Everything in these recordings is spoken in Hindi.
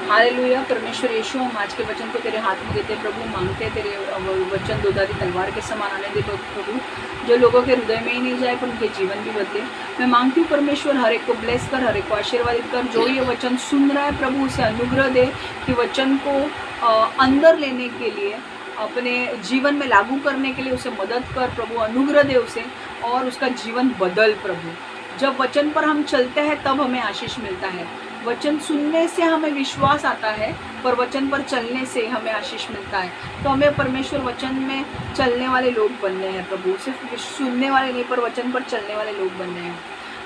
हालेलुया। परमेश्वर यीशु, हम आज के वचन को तेरे हाथ में देते प्रभु, मांगते हैं तेरे वचन दोधारी तलवार के समान आने दे प्रभु, जो लोगों के हृदय में ही नहीं जाए पर उनके जीवन भी बदले। मैं मांगती हूँ परमेश्वर, हर एक को ब्लेस कर, हर एक को आशीर्वादित कर। जो ये वचन सुन रहा है प्रभु, उसे अनुग्रह दे कि वचन को अंदर लेने के लिए, अपने जीवन में लागू करने के लिए उसे मदद कर प्रभु, अनुग्रह दे उसे और उसका जीवन बदल प्रभु। जब वचन पर हम चलते हैं तब हमें आशीष मिलता है। वचन सुनने से हमें विश्वास आता है, पर वचन पर चलने से हमें आशीष मिलता है। तो हमें परमेश्वर वचन में चलने वाले लोग बनने हैं प्रभु, सिर्फ सुनने वाले नहीं पर वचन पर चलने वाले लोग बनने हैं।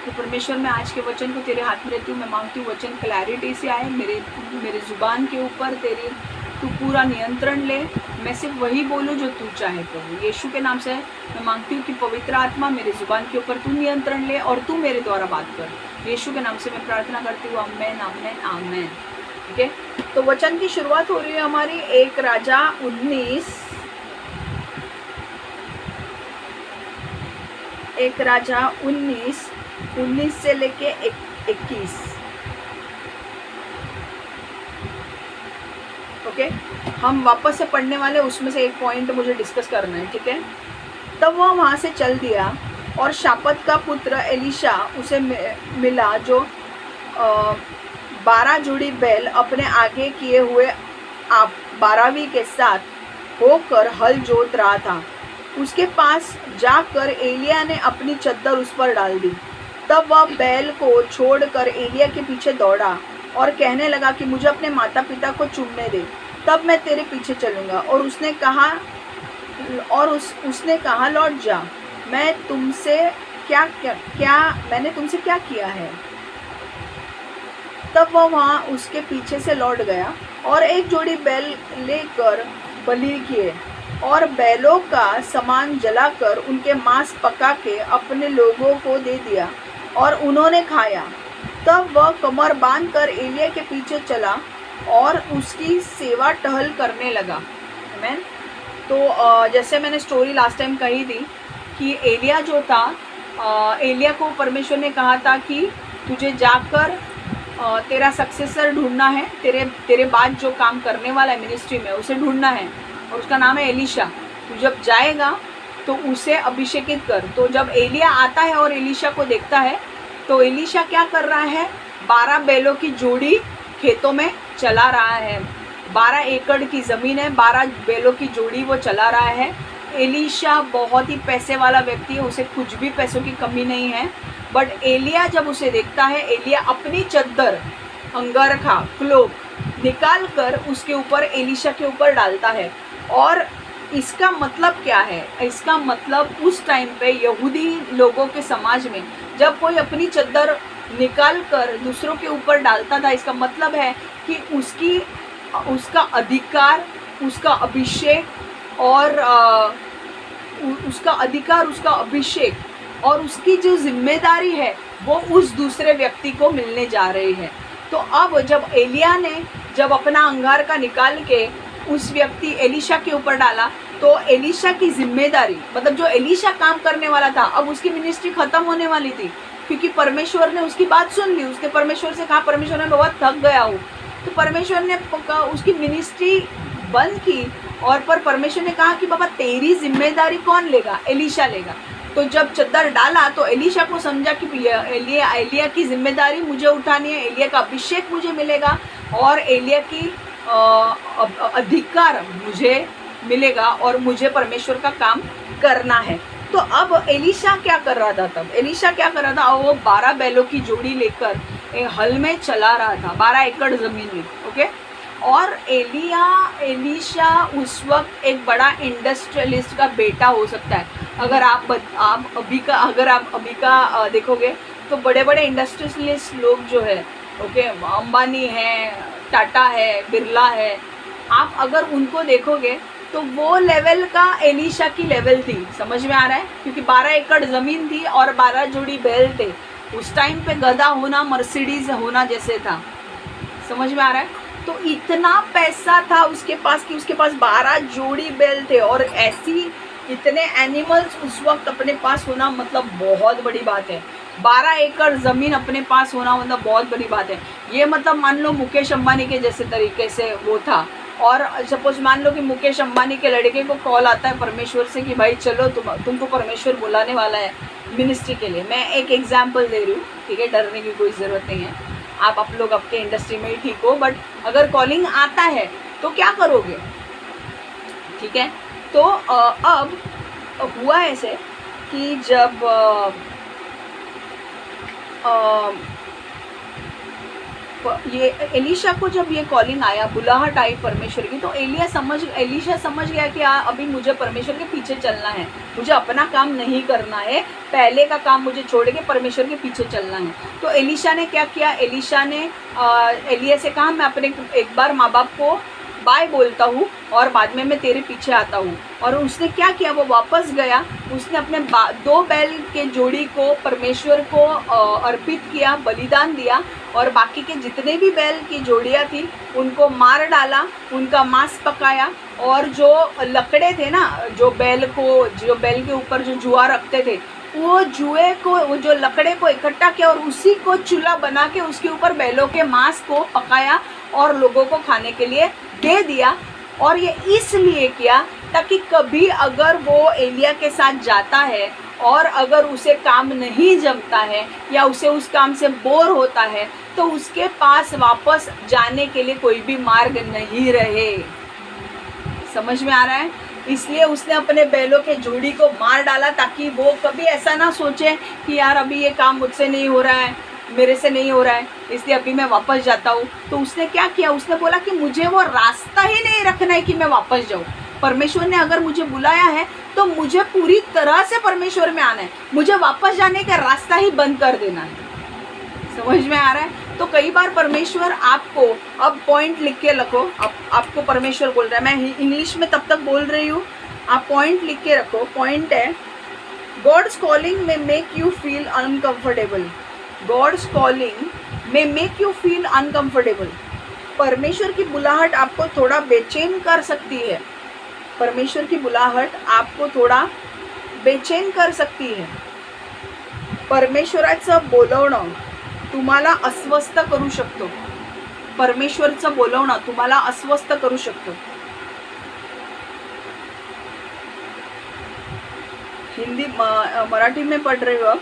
तो परमेश्वर, मैं आज के वचन को तेरे हाथ में देती हूँ। मैं मांगती हूँ वचन क्लैरिटी से आए मेरे ज़ुबान के ऊपर, तू पूरा नियंत्रण ले। मैं सिर्फ वही बोलूँ जो तू चाहे प्रभु। यीशु के नाम से मैं मांगती हूँ कि पवित्र आत्मा मेरे ज़ुबान के ऊपर तू नियंत्रण ले और तू मेरे द्वारा बात कर। यीशु के नाम से मैं प्रार्थना करती हूँ, आमेन आमेन आमेन। ठीक है, तो वचन की शुरुआत हो रही है हमारी 1 राजा 19 से लेके 21। ओके, हम वापस से पढ़ने वाले, उसमें से एक पॉइंट मुझे डिस्कस करना है। ठीक है, तब वह वहाँ से चल दिया और शापत का पुत्र एलीशा उसे मिला, जो 12 जोड़ी बैल अपने आगे किए हुए 12वीं के साथ होकर हल जोत रहा था। उसके पास जाकर एलिया ने अपनी चद्दर उस पर डाल दी। तब वह बैल को छोड़कर एलिया के पीछे दौड़ा और कहने लगा कि मुझे अपने माता पिता को चूमने दे, तब मैं तेरे पीछे चलूँगा। और उसने कहा लौट जा, मैंने तुमसे क्या किया है। तब वह वहाँ उसके पीछे से लौट गया और एक जोड़ी बैल लेकर बलि किए और बैलों का सामान जलाकर उनके मांस पका के अपने लोगों को दे दिया और उन्होंने खाया। तब वह कमर बांधकर एलिया के पीछे चला और उसकी सेवा टहल करने लगा। आमीन। तो जैसे मैंने स्टोरी लास्ट टाइम कही थी कि एलिया जो था, एलिया को परमेश्वर ने कहा था कि तुझे जाकर तेरा सक्सेसर ढूंढना है, तेरे बाद जो काम करने वाला है मिनिस्ट्री में उसे ढूंढना है और उसका नाम है एलीशा। तू जब जाएगा तो उसे अभिषेकित कर। तो जब एलिया आता है और एलीशा को देखता है तो एलीशा क्या कर रहा है, 12 बैलों की जोड़ी खेतों में चला रहा है। 12 एकड़ की ज़मीन है, 12 बैलों की जोड़ी वो चला रहा है। एलीशा बहुत ही पैसे वाला व्यक्ति है, उसे कुछ भी पैसों की कमी नहीं है। बट एलिया जब उसे देखता है, एलिया अपनी चद्दर, अंगरखा, क्लोक निकाल कर उसके ऊपर, एलीशा के ऊपर डालता है। और इसका मतलब क्या है? इसका मतलब उस टाइम पे यहूदी लोगों के समाज में जब कोई अपनी चद्दर निकाल कर दूसरों के ऊपर डालता था, इसका मतलब है कि उसका अधिकार, उसका अभिषेक और उसका अभिषेक और उसकी जो जिम्मेदारी है वो उस दूसरे व्यक्ति को मिलने जा रही है। तो अब जब एलिया ने जब अपना अंगार निकाल के उस व्यक्ति एलीशा के ऊपर डाला, तो एलीशा की जिम्मेदारी, मतलब जो एलीशा काम करने वाला था, अब उसकी मिनिस्ट्री खत्म होने वाली थी, क्योंकि परमेश्वर ने उसकी बात सुन ली। उसने परमेश्वर से कहा, परमेश्वर ने बहुत थक गया हूँ। तो परमेश्वर ने उसकी मिनिस्ट्री बंद की और पर परमेश्वर ने कहा कि बाबा तेरी जिम्मेदारी कौन लेगा? एलीशा लेगा। तो जब चद्दर डाला तो एलीशा को समझा कि एलिया की जिम्मेदारी मुझे उठानी है, एलिया का अभिषेक मुझे मिलेगा और एलिया की अधिकार मुझे मिलेगा और मुझे परमेश्वर का काम करना है। तो अब एलीशा क्या कर रहा था? वो 12 बैलों की जोड़ी लेकर हल में चला रहा था, 12 एकड़ ज़मीन में। ओके, और एलीशा उस वक्त एक बड़ा इंडस्ट्रियलिस्ट का बेटा हो सकता है। अगर आप अभी का देखोगे तो बड़े बड़े इंडस्ट्रियलिस्ट लोग जो है, ओके, अंबानी है, टाटा है, बिरला है, आप अगर उनको देखोगे तो वो लेवल का एलीशा की लेवल थी। समझ में आ रहा है? क्योंकि 12 एकड़ ज़मीन थी और 12 जोड़ी बैल थे। उस टाइम पे गधा होना मर्सिडीज होना जैसे था। समझ में आ रहा है? तो इतना पैसा था उसके पास कि उसके पास 12 जोड़ी बैल थे और ऐसी इतने एनिमल्स उस वक्त अपने पास होना मतलब बहुत बड़ी बात है। 12 एकड़ ज़मीन अपने पास होना मतलब बहुत बड़ी बात है। ये मतलब मान लो मुकेश अंबानी के जैसे तरीके से वो था। और सपोज मान लो कि मुकेश अंबानी के लड़के को कॉल आता है परमेश्वर से कि भाई चलो तुमको परमेश्वर बुलाने वाला है मिनिस्ट्री के लिए। मैं एक एग्जाम्पल दे रही हूँ, ठीक है, डरने की कोई ज़रूरत नहीं है। आप लोग आपके इंडस्ट्री में ही ठीक हो, बट अगर कॉलिंग आता है तो क्या करोगे, ठीक है। तो अब हुआ ऐसे कि जब ये एलिशा को जब ये कॉलिंग आया, बुलाहट आई परमेश्वर की, तो एलिशा समझ गया कि अभी मुझे परमेश्वर के पीछे चलना है, मुझे अपना काम नहीं करना है, पहले का काम मुझे छोड़ के परमेश्वर के पीछे चलना है। तो एलिशा ने क्या किया, एलिशा ने एलिया से कहा मैं अपने एक बार माँ बाप को बाय बोलता हूँ और बाद में मैं तेरे पीछे आता हूँ। और उसने क्या किया, वो वापस गया, उसने अपने 2 बैल के जोड़ी को परमेश्वर को अर्पित किया, बलिदान दिया, और बाकी के जितने भी बैल की जोड़ियाँ थी उनको मार डाला, उनका मांस पकाया, और जो लकड़े थे ना, जो बैल के ऊपर जो जुआ रखते थे, वो जो लकड़े को इकट्ठा किया और उसी को चूल्हा बना के उसके ऊपर बैलों के मांस को पकाया और लोगों को खाने के लिए दे दिया। और ये इसलिए किया ताकि कभी अगर वो एलिया के साथ जाता है और अगर उसे काम नहीं जमता है या उसे उस काम से बोर होता है तो उसके पास वापस जाने के लिए कोई भी मार्ग नहीं रहे। समझ में आ रहा है? इसलिए उसने अपने बैलों के जोड़ी को मार डाला ताकि वो कभी ऐसा ना सोचे कि यार अभी ये काम मुझसे नहीं हो रहा है, मेरे से नहीं हो रहा है, इसलिए अभी मैं वापस जाता हूँ। तो उसने क्या किया, उसने बोला कि मुझे वो रास्ता ही नहीं रखना है कि मैं वापस जाऊँ। परमेश्वर ने अगर मुझे बुलाया है तो मुझे पूरी तरह से परमेश्वर में आना है, मुझे वापस जाने का रास्ता ही बंद कर देना है। समझ में आ रहा है? तो कई बार परमेश्वर आपको, अब पॉइंट लिख के रखो, आपको परमेश्वर बोल रहा है, मैं इंग्लिश में तब तक बोल रही हूँ, आप पॉइंट लिख के रखो। पॉइंट है, गॉड्स कॉलिंग में make you feel uncomfortable. God's calling में मेक यू फील अनकंफर्टेबल। परमेश्वर की बुलाहट आपको थोड़ा बेचैन कर सकती है। परमेश्वर की बुलाहट आपको थोड़ा बेचैन कर सकती है। परमेश्वराचं बोलवणं तुम्हाला अस्वस्थ करू शकतो। परमेश्वरचं बोलवणं तुम्हाला अस्वस्थ करू शकतो। हिंदी मराठी में पढ़ रही हो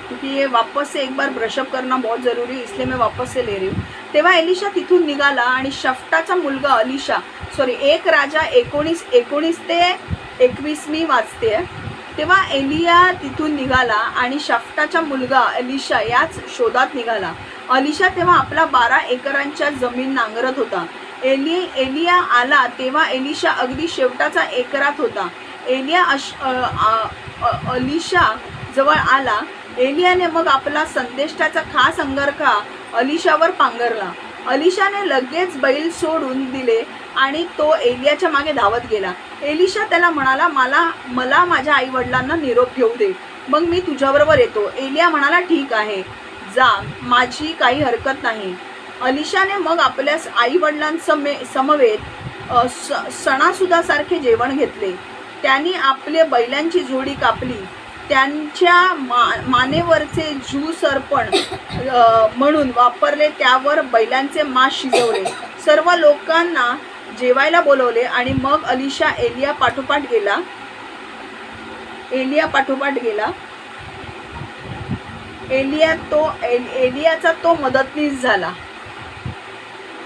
क्योंकि ये वापस से एक बार ब्रशअप करना बहुत ज़रूरी है, इसलिए मैं वापस से ले रही हूँ। तेव्हा एलिशा तिथून निघाला आणि शफ्टाचा मुलगा अलिशा, 1 राजा 19 ते 21 मी वाचते आहे। तेव्हा एलिया तिथून निघाला आणि शफ्टाचा मुलगा अलिशा याच शोधात निघाला। अलिशा तेव्हा आपला 12 एकरांच्या जमीन नांगरत होता। एलिया आला तेव्हा एलिशा अगदी शेवटाचा एकरात होता। एलिया अलिशा जवळ आला। एलियाने मग आपला संदेष्टाचा खास अंगरखा अलिशावर पांघरला। अलिशाने लगेच बैल सोडून दिले आणि तो एलियाच्या मागे धावत गेला। एलिशा त्याला म्हणाला, मला माझ्या आई वडिलांना निरोप घेऊ दे, मग मी तुझ्याबरोबर येतो। एलिया म्हणाला, ठीक आहे, जा, माझी काही हरकत नाही। अलिशाने मग आपल्या आई वडिलांसमवेत सणासुदासारखे जेवण घेतले। त्यांनी आपले बैलांची जोडी कापली, त्यांच्या मानेवरचे जूस अर्पण म्हणून वापरले, त्यावर बैलांचे मांस शिजवले, सर्व लोकांना जेवायला बोलवले आणि मग अलिशा एलिया पाठोपाठ गेला। एलियाचा तो मदतनीस झाला।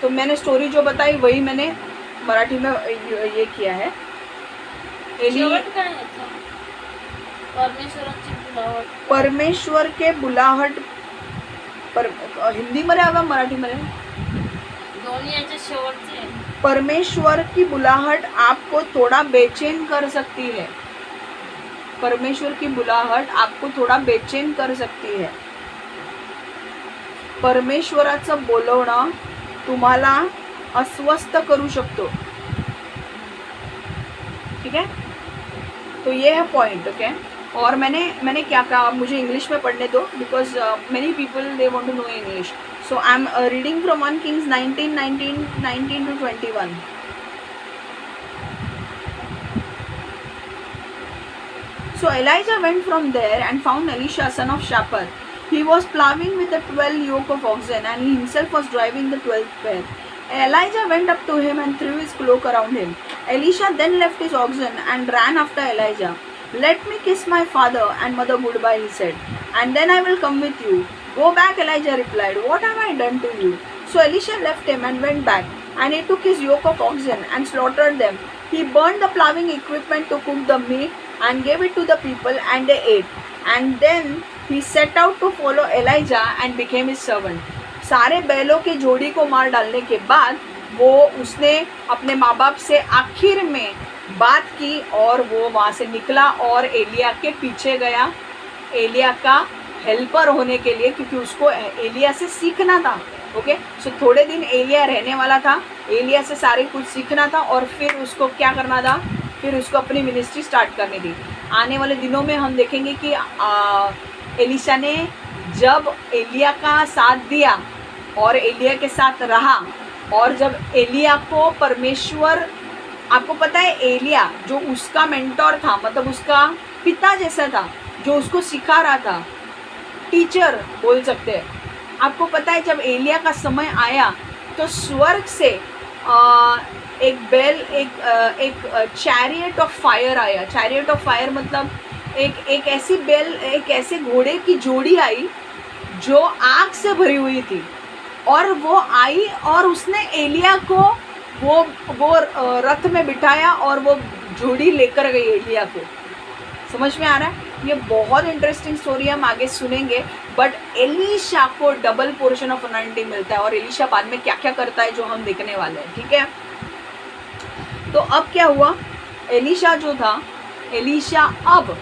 तो मैंने स्टोरी जो बताई वही मैंने मराठी में ये किया है। परमेश्वर के बुलाहट हिंदी मध्ये हवा मराठी मध्ये परमेश्वर की बुलाहट आपको थोड़ा बेचैन कर सकती है। परमेश्वर की बुलाहट आपको थोड़ा बेचैन कर सकती है। परमेश्वराचं बोलवणं तुम्हाला अस्वस्थ करू शकतो। ठीक है, तो ये है पॉइंट। ओके, और मैंने क्या कहा, मुझे इंग्लिश में पढ़ने दो, because many people they want to know English. So I am reading from 1 Kings 19 to 21। So Elijah went from there and found Elisha, son of Shaphat. He was plowing with the 12 yoke of oxen, and he himself was driving the 12th pair. Elijah went up to him and threw his cloak around him. Elisha then left his oxen and ran after Elijah. Let me kiss my father and mother goodbye, he said, and then I will come with you. Go back, Elijah replied. What have I done to you? So Elisha left him and went back, and he took his yoke of oxen and slaughtered them. He burned the plowing equipment to cook the meat and gave it to the people, and they ate. And then he set out to follow Elijah and became his servant. सारे बैलों के जोड़ी को मार डालने के बाद वो उसने अपने माँ बाप से आखिर में बात की और वो वहाँ से निकला और एलिया के पीछे गया, एलिया का हेल्पर होने के लिए, क्योंकि उसको एलिया से सीखना था. ओके, सो थोड़े दिन एलिया रहने वाला था, एलिया से सारे कुछ सीखना था और फिर उसको क्या करना था, फिर उसको अपनी मिनिस्ट्री स्टार्ट करनी थी. आने वाले दिनों में हम देखेंगे कि एलिशा ने जब एलिया का साथ दिया और एलिया के साथ रहा, और जब एलिया को परमेश्वर, आपको पता है एलिया जो उसका मेंटोर था, मतलब उसका पिता जैसा था, जो उसको सिखा रहा था, टीचर बोल सकते हैं. आपको पता है जब एलिया का समय आया तो स्वर्ग से एक बेल, एक चैरियट ऑफ फायर आया. चैरियट ऑफ फायर मतलब एक ऐसी बेल, एक ऐसे घोड़े की जोड़ी आई जो आग से भरी हुई थी, और वो आई और उसने एलिया को वो रथ में बिठाया और वो जोड़ी लेकर गई एलिया को. समझ में आ रहा है? ये बहुत इंटरेस्टिंग स्टोरी हम आगे सुनेंगे. बट एलीशा को डबल पोर्शन ऑफ अनॉइंटिंग मिलता है और एलीशा बाद में क्या क्या करता है जो हम देखने वाले हैं. ठीक है, तो अब क्या हुआ, एलीशा जो था, एलीशा अब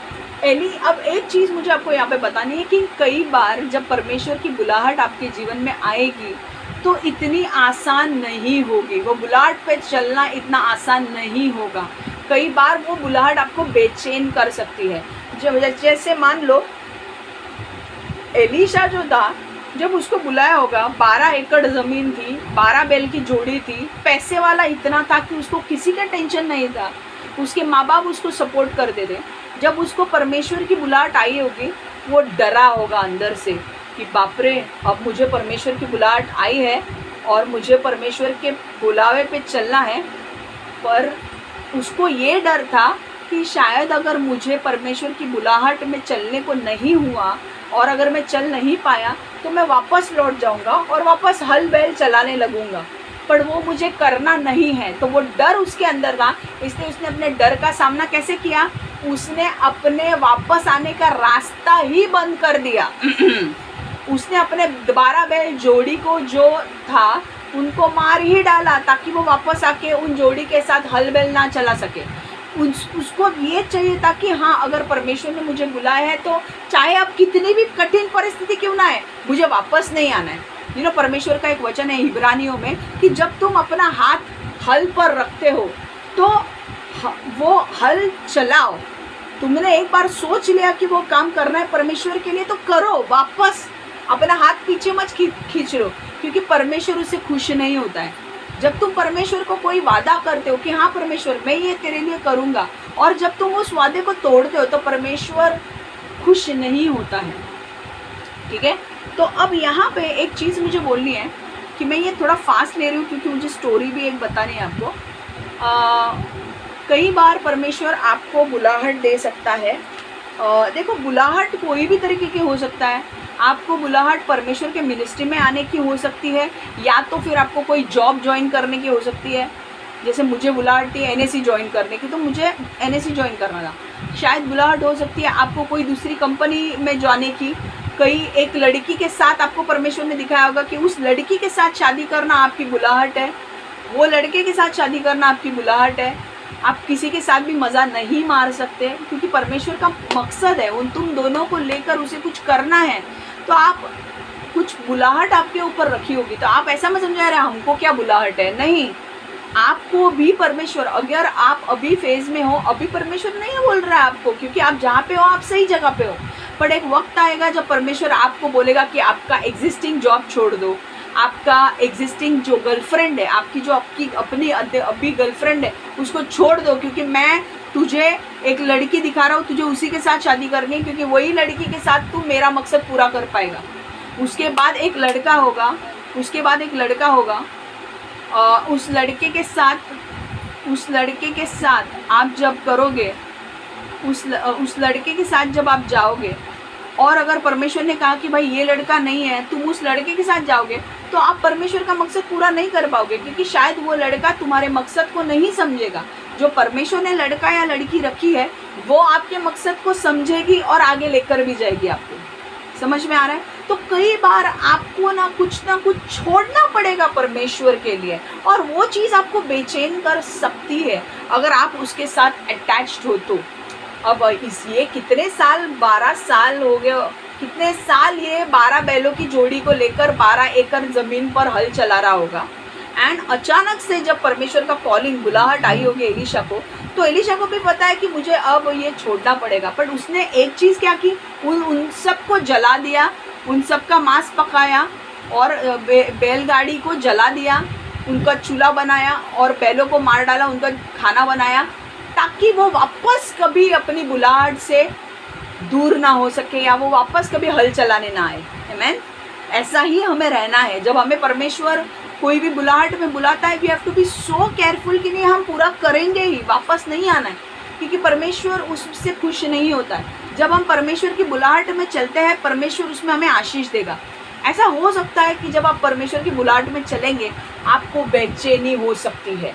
एक चीज़ मुझे आपको यहाँ पे बतानी है कि कई बार जब परमेश्वर की बुलाहट आपके जीवन में आएगी तो इतनी आसान नहीं होगी. वो बुलाहट पे चलना इतना आसान नहीं होगा. कई बार वो बुलाहट आपको बेचैन कर सकती है. जैसे मान लो एलीशा जो था, जब उसको बुलाया होगा, 12 एकड़ ज़मीन थी, 12 बैल की जोड़ी थी, पैसे वाला इतना था कि उसको किसी का टेंशन नहीं था, उसके माँ बाप उसको सपोर्ट करते थे. जब उसको परमेश्वर की बुलाहट आई होगी, वो डरा होगा अंदर से कि बाप रे, अब मुझे परमेश्वर की बुलाहट आई है और मुझे परमेश्वर के बुलावे पे चलना है. पर उसको ये डर था कि शायद अगर मुझे परमेश्वर की बुलाहट में चलने को नहीं हुआ और अगर मैं चल नहीं पाया तो मैं वापस लौट जाऊंगा और वापस हल बैल चलाने लगूंगा. पर वो मुझे करना नहीं है. तो वो डर उसके अंदर था, इसलिए उसने अपने डर का सामना कैसे किया, उसने अपने वापस आने का रास्ता ही बंद कर दिया. उसने अपने 12 बैल जोड़ी को जो था उनको मार ही डाला ताकि वो वापस आके उन जोड़ी के साथ हल बैल ना चला सके. उसको ये चाहिए था कि हाँ, अगर परमेश्वर ने मुझे बुलाया है तो चाहे अब कितनी भी कठिन परिस्थिति क्यों ना है, मुझे वापस नहीं आना है. परमेश्वर का एक वचन है इब्रानियों में कि जब तुम अपना हाथ हल पर रखते हो तो वो हल चलाओ. तुमने एक बार सोच लिया कि वो काम करना है परमेश्वर के लिए तो करो, वापस अपना हाथ पीछे मत खींच लो, क्योंकि परमेश्वर उससे खुश नहीं होता है. जब तुम परमेश्वर को कोई वादा करते हो कि हाँ परमेश्वर मैं ये तेरे लिए करूँगा, और जब तुम उस वादे को तोड़ते हो तो परमेश्वर खुश नहीं होता है. ठीक है, तो अब यहाँ पे एक चीज़ मुझे बोलनी है कि मैं ये थोड़ा फास्ट ले रही हूँ क्योंकि मुझे स्टोरी भी एक बतानी है आपको. कई बार परमेश्वर आपको बुलाहट दे सकता है. देखो, बुलाहट कोई भी तरीके की हो सकता है. आपको बुलाहट परमेश्वर के मिनिस्ट्री में आने की हो सकती है, या तो फिर आपको कोई जॉब ज्वाइन करने की हो सकती है. जैसे मुझे बुलाहट थी एनएससी ज्वाइन करने की, तो मुझे एनएससी ज्वाइन करना था. शायद बुलाहट हो सकती है आपको कोई दूसरी कंपनी में जाने की. कई एक लड़की के साथ आपको परमेश्वर ने दिखाया होगा कि उस लड़की के साथ शादी करना आपकी बुलाहट है, वो लड़के के साथ शादी करना आपकी बुलाहट है. आप किसी के साथ भी मज़ा नहीं मार सकते क्योंकि परमेश्वर का मकसद है उन तुम दोनों को लेकर उसे कुछ करना है. तो आप कुछ बुलाहट आपके ऊपर रखी होगी, तो आप ऐसा मत समझा रहे हमको क्या बुलाहट है. नहीं, आपको भी परमेश्वर, अगर आप अभी फेज में हो, अभी परमेश्वर नहीं बोल रहा है आपको, क्योंकि आप जहाँ पे हो आप सही जगह पे हो. पर एक वक्त आएगा जब परमेश्वर आपको बोलेगा कि आपका एग्जिस्टिंग जॉब छोड़ दो, आपका एग्जिस्टिंग जो गर्लफ्रेंड है, आपकी जो आपकी अपनी अभी गर्लफ्रेंड है, उसको छोड़ दो, क्योंकि मैं तुझे एक लड़की दिखा रहा हूँ, तुझे उसी के साथ शादी करनी है, क्योंकि वही लड़की के साथ तू मेरा मकसद पूरा कर पाएगा। उसके बाद एक लड़का होगा, उस लड़के के साथ आप जब करोगे, उस लड़के के साथ जब आप जाओगे, और अगर परमेश्वर ने कहा कि भाई ये लड़का नहीं है, तुम उस लड़के के साथ जाओगे, तो आप परमेश्वर का मकसद पूरा नहीं कर पाओगे, क्योंकि शायद वो लड़का तुम्हारे मकसद को नहीं समझेगा। जो परमेश्वर ने लड़का या लड़की रखी है, वो आपके मकसद को समझेगी और आगे लेकर भी जाएगी आपको। समझ में आ रहा है? तो कई बार आपको ना कुछ छोड़ना पड़ेगा परमेश्वर के लिए, और वो चीज़ आपको बेचैन कर सकती है अगर आप उसके साथ अटैच्ड हो तो। अब ये कितने साल, 12 साल हो गए, कितने साल ये 12 बैलों की जोड़ी को लेकर 12 एकड़ ज़मीन पर हल चला रहा होगा। एंड अचानक से जब परमेश्वर का कॉलिंग, बुलाहट आई होगी एलीशा को, तो एलीशा को भी पता है कि मुझे अब ये छोड़ना पड़ेगा। पर उसने एक चीज़ क्या की, उन सबको जला दिया, उन सब का मांस पकाया और बैलगाड़ी को जला दिया, उनका चूल्हा बनाया और बैलों को मार डाला, उनका खाना बनाया, ताकि वो वापस कभी अपनी बुलाहट से दूर ना हो सके, या वो वापस कभी हल चलाने ना आए। आमीन। ऐसा ही हमें रहना है। जब हमें परमेश्वर कोई भी बुलाहट में बुलाता है, we have to be so careful कि नहीं, हम पूरा करेंगे ही, वापस नहीं आना है, क्योंकि परमेश्वर उससे खुश नहीं होता है। जब हम परमेश्वर की बुलाहट में चलते हैं, परमेश्वर उसमें हमें आशीष देगा। ऐसा हो सकता है कि जब आप परमेश्वर की बुलाहट में चलेंगे, आपको बेचैनी हो सकती है।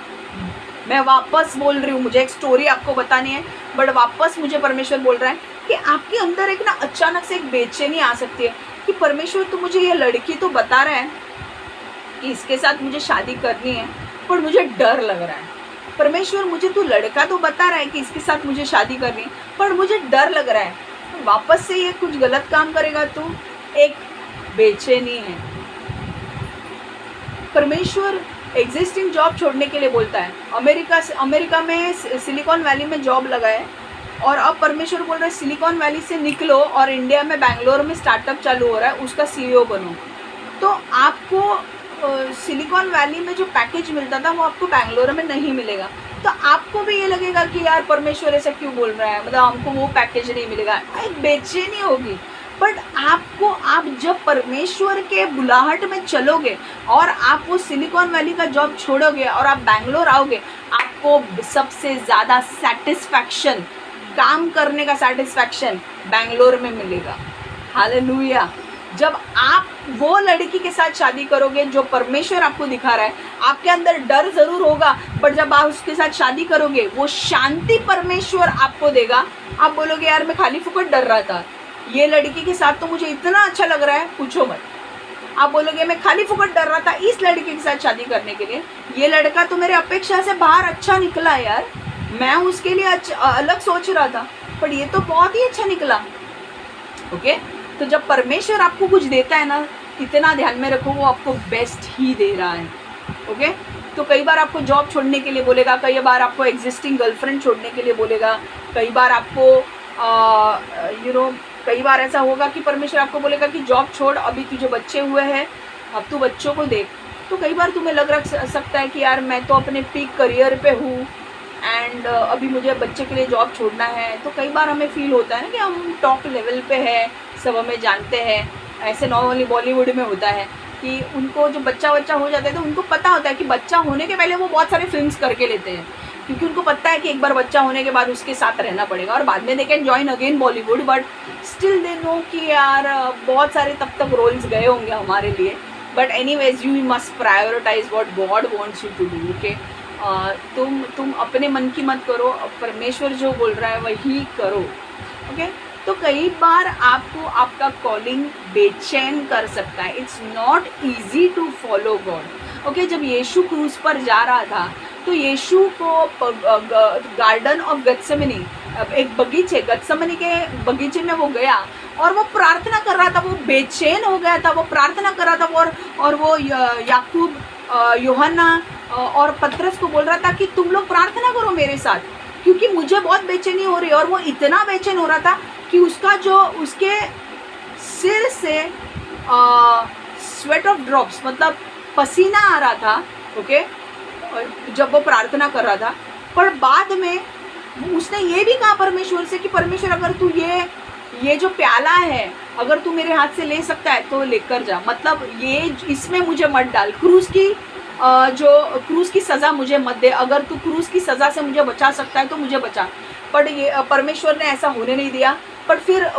मैं वापस बोल रही हूँ, मुझे एक स्टोरी आपको बतानी है, बट वापस मुझे परमेश्वर बोल रहा है कि आपके अंदर एक ना अचानक से एक बेचैनी आ सकती है कि परमेश्वर तो मुझे ये लड़की तो बता रहा है कि इसके साथ मुझे शादी करनी है, पर मुझे डर लग रहा है। परमेश्वर मुझे तो लड़का तो बता रहा है कि इसके साथ मुझे शादी करनी है, पर मुझे डर लग रहा है वापस से ये कुछ गलत काम करेगा, तो एक बेचैनी है। परमेश्वर एग्जिस्टिंग जॉब छोड़ने के लिए बोलता है। अमेरिका में सिलिकॉन वैली में जॉब लगा है, और अब परमेश्वर बोल रहा है सिलिकॉन वैली से निकलो और इंडिया में, बैंगलोर में स्टार्टअप चालू हो रहा है, उसका CEO बनो। तो आपको सिलिकॉन वैली में जो पैकेज मिलता था वो आपको बैंगलोर में नहीं मिलेगा। तो आपको भी ये लगेगा कि यार परमेश्वर ऐसा क्यों बोल रहा है, मतलब हमको वो पैकेज नहीं मिलेगा, एक बेचैनी होगी। बट आप जब परमेश्वर के बुलाहट में चलोगे और आप वो सिलिकॉन वैली का जॉब छोड़ोगे और आप बैंगलोर आओगे, आपको सबसे ज़्यादा सेटिस्फैक्शन, काम करने का सेटिस्फैक्शन बैंगलोर में मिलेगा। हालेलुया। जब आप वो लड़की के साथ शादी करोगे जो परमेश्वर आपको दिखा रहा है, आपके अंदर डर ज़रूर होगा, बट जब आप उसके साथ शादी करोगे, वो शांति परमेश्वर आपको देगा। आप बोलोगे यार मैं खाली फुकट डर रहा था, ये लड़की के साथ तो मुझे इतना अच्छा लग रहा है, पूछो मत। आप बोलोगे मैं खाली फुकट डर रहा था इस लड़के के साथ शादी करने के लिए, ये लड़का तो मेरे अपेक्षा से बाहर अच्छा निकला यार, मैं उसके लिए अलग सोच रहा था, पर ये तो बहुत ही अच्छा निकला। ओके, तो जब परमेश्वर आपको कुछ देता है ना, इतना ध्यान में रखो, वो आपको बेस्ट ही दे रहा है। ओके, तो कई बार आपको जॉब छोड़ने के लिए बोलेगा, कई बार आपको एग्जिस्टिंग गर्लफ्रेंड छोड़ने के लिए बोलेगा, कई बार आपको कई बार ऐसा होगा कि परमेश्वर आपको बोलेगा कि जॉब छोड़, अभी तुझे बच्चे हुए हैं, अब तू बच्चों को देख। तो कई बार तुम्हें लग सकता है कि यार मैं तो अपने पीक करियर पे हूँ एंड अभी मुझे बच्चे के लिए जॉब छोड़ना है। तो कई बार हमें फील होता है ना कि हम टॉप लेवल पे है, सब हमें जानते हैं। ऐसे नॉर्मली बॉलीवुड में होता है कि उनको जो बच्चा हो जाता है तो उनको पता होता है कि बच्चा होने के पहले वो बहुत सारे फिल्म्स करके लेते हैं, क्योंकि उनको पता है कि एक बार बच्चा होने के बाद उसके साथ रहना पड़ेगा, और बाद में they can join again Bollywood, but still they know कि यार बहुत सारे तब तक रोल्स गए होंगे हमारे लिए। But anyways you must prioritise what God wants you to do. Okay, तुम अपने मन की मत करो, परमेश्वर जो बोल रहा है वही करो। ओके, तो कई बार आपको आपका कॉलिंग बेचैन कर सकता है। It's not easy to follow God. Okay, जब यीशु क्रूज पर जा रहा था तो यीशु को गार्डन ऑफ गत्सेमनी, एक बगीचे, गत्सेमनी के बगीचे में वो गया और वो प्रार्थना कर रहा था, वो बेचैन हो गया था, वो प्रार्थना कर रहा था, और वो याकूब, यूहन्ना और पतरस को बोल रहा था कि तुम लोग प्रार्थना करो मेरे साथ, क्योंकि मुझे बहुत बेचैनी हो रही है। और वो इतना बेचैन हो रहा था कि उसके सिर से स्वेट ऑफ ड्रॉप्स, मतलब पसीना आ रहा था, ओके, जब वो प्रार्थना कर रहा था। पर बाद में उसने ये भी कहा परमेश्वर से कि परमेश्वर अगर तू ये जो प्याला है अगर तू मेरे हाथ से ले सकता है तो लेकर जा, मतलब ये इसमें मुझे मत डाल, क्रूस की सज़ा मुझे मत दे, अगर तू क्रूस की सज़ा से मुझे बचा सकता है तो मुझे बचा। पर ये परमेश्वर ने ऐसा होने नहीं दिया। पर फिर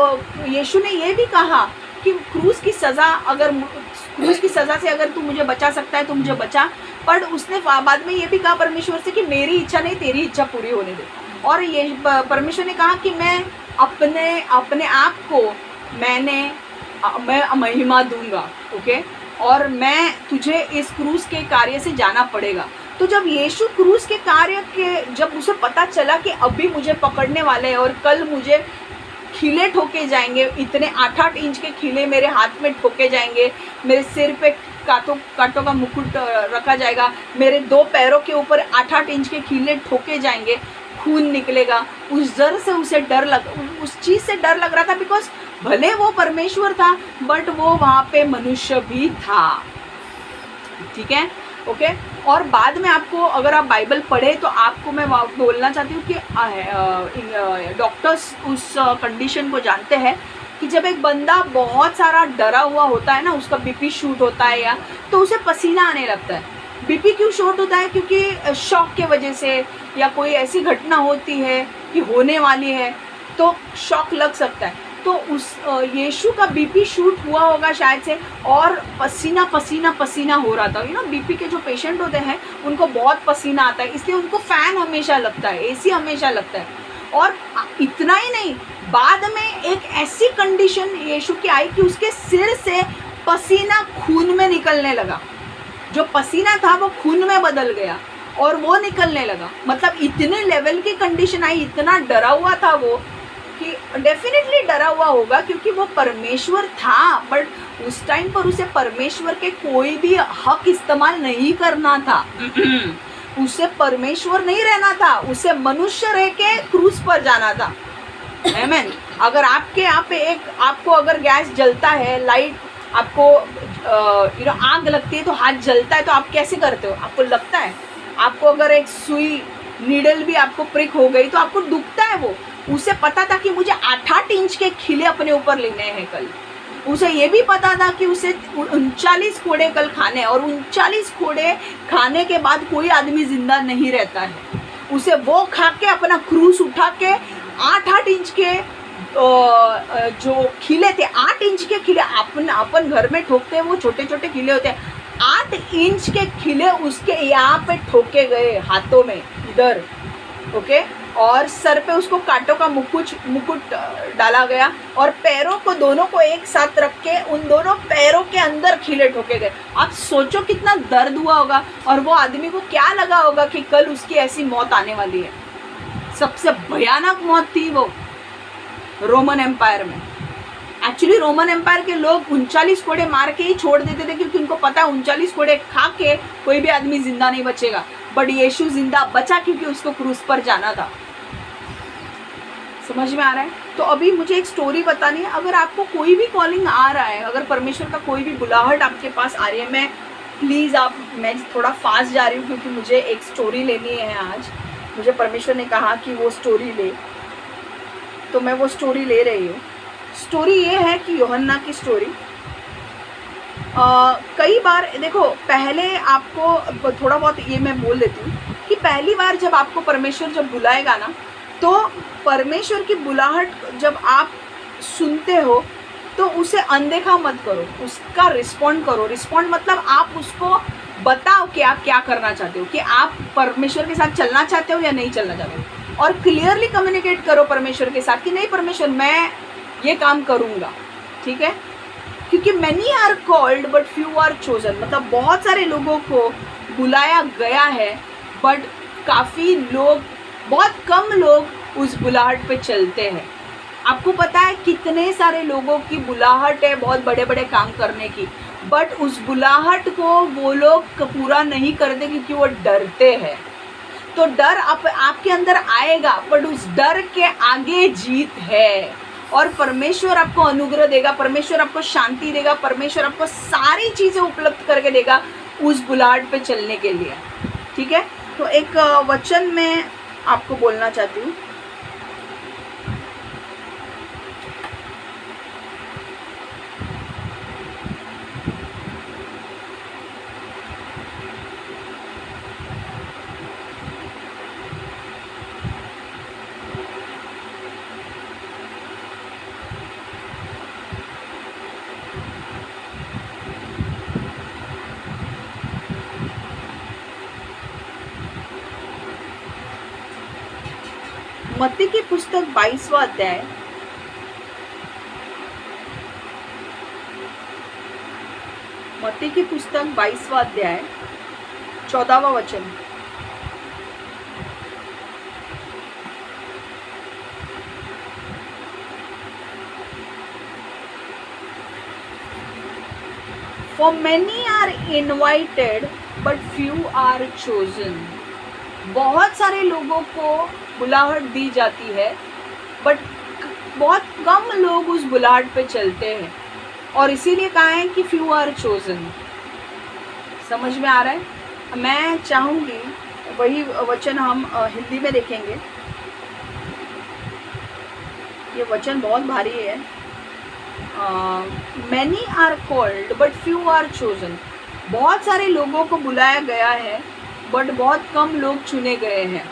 यीशु ने ये भी कहा कि क्रूस की सज़ा से अगर तू मुझे बचा सकता है तो मुझे बचा। पर उसने बाद में ये भी कहा परमेश्वर से कि मेरी इच्छा नहीं तेरी इच्छा पूरी होने दे। और ये परमेश्वर ने कहा कि मैं अपने आप को मैं महिमा दूंगा, ओके, और मैं तुझे इस क्रूस के कार्य से जाना पड़ेगा। तो जब यीशु क्रूस के कार्य के जब उसे पता चला कि अभी मुझे पकड़ने वाले हैं और कल मुझे खीले ठोके जाएंगे, इतने 8-8 इंच के खीले मेरे हाथ में ठोके जाएंगे, मेरे सिर पे कांटों का मुकुट रखा जाएगा, मेरे 2 पैरों के ऊपर 8-8 इंच के खीले ठोके जाएंगे, खून निकलेगा, उस चीज़ से डर लग रहा था। बिकॉज भले वो परमेश्वर था बट वो वहाँ पे मनुष्य भी था, ठीक है, ओके। और बाद में आपको अगर आप बाइबल पढ़े तो आपको मैं बोलना चाहती हूँ कि डॉक्टर्स उस कंडीशन को जानते हैं कि जब एक बंदा बहुत सारा डरा हुआ होता है ना, उसका बीपी शूट होता है या तो उसे पसीना आने लगता है। बीपी क्यों शॉट होता है? क्योंकि शॉक के वजह से या कोई ऐसी घटना होती है कि होने वाली है तो शॉक लग सकता है। तो उस यीशु का बीपी शूट हुआ होगा शायद से, और पसीना पसीना पसीना हो रहा था। बीपी के जो पेशेंट होते हैं उनको बहुत पसीना आता है, इसलिए उनको फ़ैन हमेशा लगता है, एसी हमेशा लगता है। और इतना ही नहीं, बाद में एक ऐसी कंडीशन यीशु की आई कि उसके सिर से पसीना खून में निकलने लगा, जो पसीना था वो खून में बदल गया और वो निकलने लगा। मतलब इतने लेवल की कंडीशन आई, इतना डरा हुआ था वो कि डेफिनेटली डरा हुआ होगा क्योंकि वो परमेश्वर था, बट उस टाइम पर उसे परमेश्वर के कोई भी हक इस्तेमाल नहीं करना था। उसे परमेश्वर नहीं रहना था, उसे मनुष्य रह के क्रूस पर जाना था। आमीन। अगर आपके यहाँ पे आपको अगर गैस जलता है, लाइट आपको आग लगती है तो हाथ जलता है, तो आप कैसे करते हो? आपको लगता है। आपको अगर एक सुई नीडल भी आपको प्रिक हो गई तो आपको दुखता है। वो उसे पता था कि मुझे 8-8 इंच के खिले अपने ऊपर लेने हैं कल। उसे ये भी पता था कि उसे 39 कोड़े कल खाने, और 39 कोड़े खाने के बाद कोई आदमी जिंदा नहीं रहता है। उसे वो खा के अपना क्रूस उठा के 8-8 इंच के जो खिले थे, 8 इंच के खिले अपन घर में ठोकते हैं, वो छोटे छोटे खिले होते हैं। 8 इंच के खिले उसके यहाँ पे ठोके गए, हाथों में इधर, ओके, और सर पे उसको कांटों का मुकुट डाला गया, और पैरों को दोनों को एक साथ रख के उन दोनों पैरों के अंदर खिले ठोके गए। आप सोचो कितना दर्द हुआ होगा, और वो आदमी को क्या लगा होगा कि कल उसकी ऐसी मौत आने वाली है। सबसे भयानक मौत थी वो रोमन एम्पायर में। एक्चुअली रोमन एम्पायर के लोग 39 कोड़े मार के ही छोड़ देते थे, क्योंकि उनको पता है 39 कोड़े खा के कोई भी आदमी जिंदा नहीं बचेगा। बट यीशु जिंदा बचा क्योंकि उसको क्रूस पर जाना था। समझ में आ रहा है? तो अभी मुझे एक स्टोरी बतानी है। अगर आपको कोई भी कॉलिंग आ रहा है, अगर परमेश्वर का कोई भी बुलाहट आपके पास आ रही है, मैं थोड़ा फास्ट जा रही हूँ क्योंकि मुझे एक स्टोरी लेनी है आज। मुझे परमेश्वर ने कहा कि वो स्टोरी ले, तो मैं वो स्टोरी ले रही हूँ। स्टोरी ये है कि यूहन्ना की स्टोरी। कई बार देखो, पहले आपको थोड़ा बहुत ये मैं बोल देती हूँ कि पहली बार जब आपको परमेश्वर जब बुलाएगा ना, तो परमेश्वर की बुलाहट जब आप सुनते हो तो उसे अनदेखा मत करो, उसका रिस्पॉन्ड करो। रिस्पॉन्ड मतलब आप उसको बताओ कि आप क्या करना चाहते हो, कि आप परमेश्वर के साथ चलना चाहते हो या नहीं चलना चाहते हो, और क्लियरली कम्युनिकेट करो परमेश्वर के साथ कि नहीं परमेश्वर, मैं ये काम करूँगा, ठीक है। क्योंकि many are called but few are chosen, मतलब बहुत सारे लोगों को बुलाया गया है बट बहुत कम लोग उस बुलाहट पे चलते हैं। आपको पता है कितने सारे लोगों की बुलाहट है बहुत बड़े बड़े काम करने की, बट उस बुलाहट को वो लोग पूरा नहीं करते क्योंकि वो डरते हैं। तो डर आपके अंदर आएगा, बट उस डर के आगे जीत है। और परमेश्वर आपको अनुग्रह देगा, परमेश्वर आपको शांति देगा, परमेश्वर आपको सारी चीज़ें उपलब्ध करके देगा उस बुलाहट पे चलने के लिए। ठीक है, तो एक वचन मैं आपको बोलना चाहती हूँ। मत्ती की पुस्तक 22वां अध्याय, मत्ती की पुस्तक 22वां अध्याय 14वां वचन। For many are invited, but few are chosen. बहुत सारे लोगों को बुलाहट दी जाती है, बट बहुत कम लोग उस बुलाहट पे चलते हैं, और इसीलिए कहा है कि फ्यू आर चोजन। समझ में आ रहा है? मैं चाहूँगी वही वचन हम हिंदी में देखेंगे। ये वचन बहुत भारी है। Many are called but few are chosen. बहुत सारे लोगों को बुलाया गया है, बट बहुत कम लोग चुने गए हैं।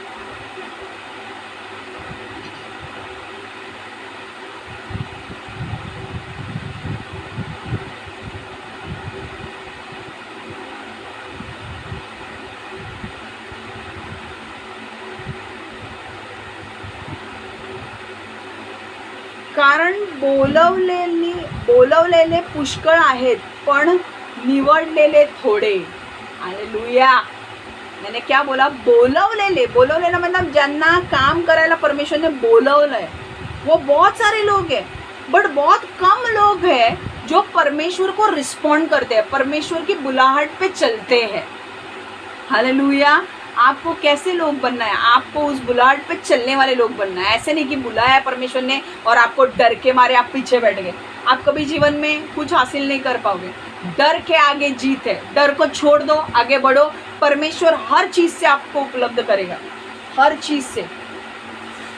कारण बोलवलेले पुष्कळ आहेत, पण निवडलेले थोडे। हालेलुया। मैंने क्या बोला? बोलवलेला मतलब ज्यांना काम करायला परमेश्वर ने बोलवलंय वो बहुत सारे लोग हैं, बट बहुत कम लोग हैं जो परमेश्वर को रिस्पॉन्ड करते हैं, परमेश्वर की बुलाहट पे चलते हैं। हालेलुया। आपको कैसे लोग बनना है? आपको उस बुलाहट पे चलने वाले लोग बनना है। ऐसे नहीं कि बुलाया परमेश्वर ने और आपको डर के मारे आप पीछे बैठ गए। आप कभी जीवन में कुछ हासिल नहीं कर पाओगे। डर के आगे जीत है। डर को छोड़ दो, आगे बढ़ो। परमेश्वर हर चीज़ से आपको उपलब्ध करेगा, हर चीज़ से।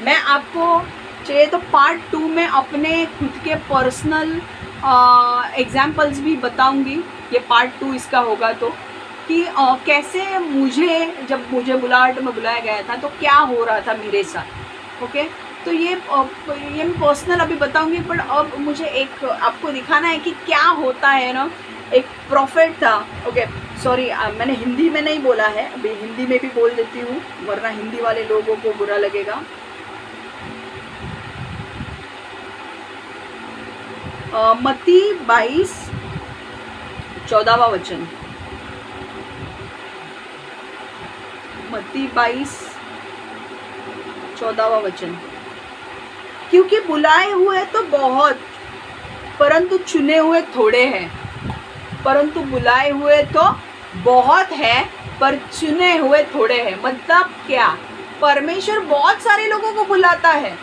मैं आपको चाहिए तो पार्ट 2 में अपने खुद के पर्सनल एग्जाम्पल्स भी बताऊंगी। ये पार्ट 2 इसका होगा, तो कि कैसे जब मुझे बुलाहट में बुलाया गया था तो क्या हो रहा था मेरे साथ। ओके, तो ये मैं पर्सनल अभी बताऊंगी, बट अब मुझे एक आपको दिखाना है कि क्या होता है ना। एक प्रॉफिट था। ओके, सॉरी, मैंने हिंदी में नहीं बोला है, अभी हिंदी में भी बोल देती हूँ, वरना हिंदी वाले लोगों को बुरा लगेगा। मत्ती 22:14 वचन। मत्ती 22:14 वचन। क्योंकि बुलाए हुए तो बहुत, परंतु चुने हुए थोड़े हैं। परंतु बुलाए हुए तो बहुत है, पर चुने हुए थोड़े हैं। मतलब क्या? परमेश्वर बहुत सारे लोगों को बुलाता है,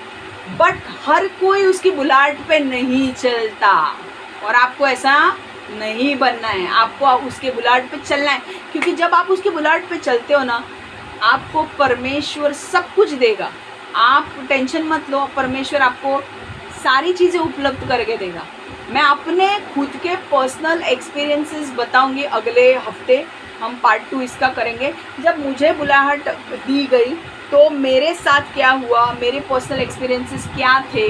बट हर कोई उसकी बुलाहट पे नहीं चलता। और आपको ऐसा नहीं बनना है, आपको उसके बुलाहट पे चलना है। क्योंकि जब आप उसकी बुलाहट पे चलते हो ना, आपको परमेश्वर सब कुछ देगा। आप टेंशन मत लो, परमेश्वर आपको सारी चीज़ें उपलब्ध करके देगा। मैं अपने खुद के पर्सनल एक्सपीरियंसेस बताऊंगी। अगले हफ्ते हम पार्ट 2 इसका करेंगे। जब मुझे बुलाहट दी गई तो मेरे साथ क्या हुआ, मेरे पर्सनल एक्सपीरियंसेस क्या थे,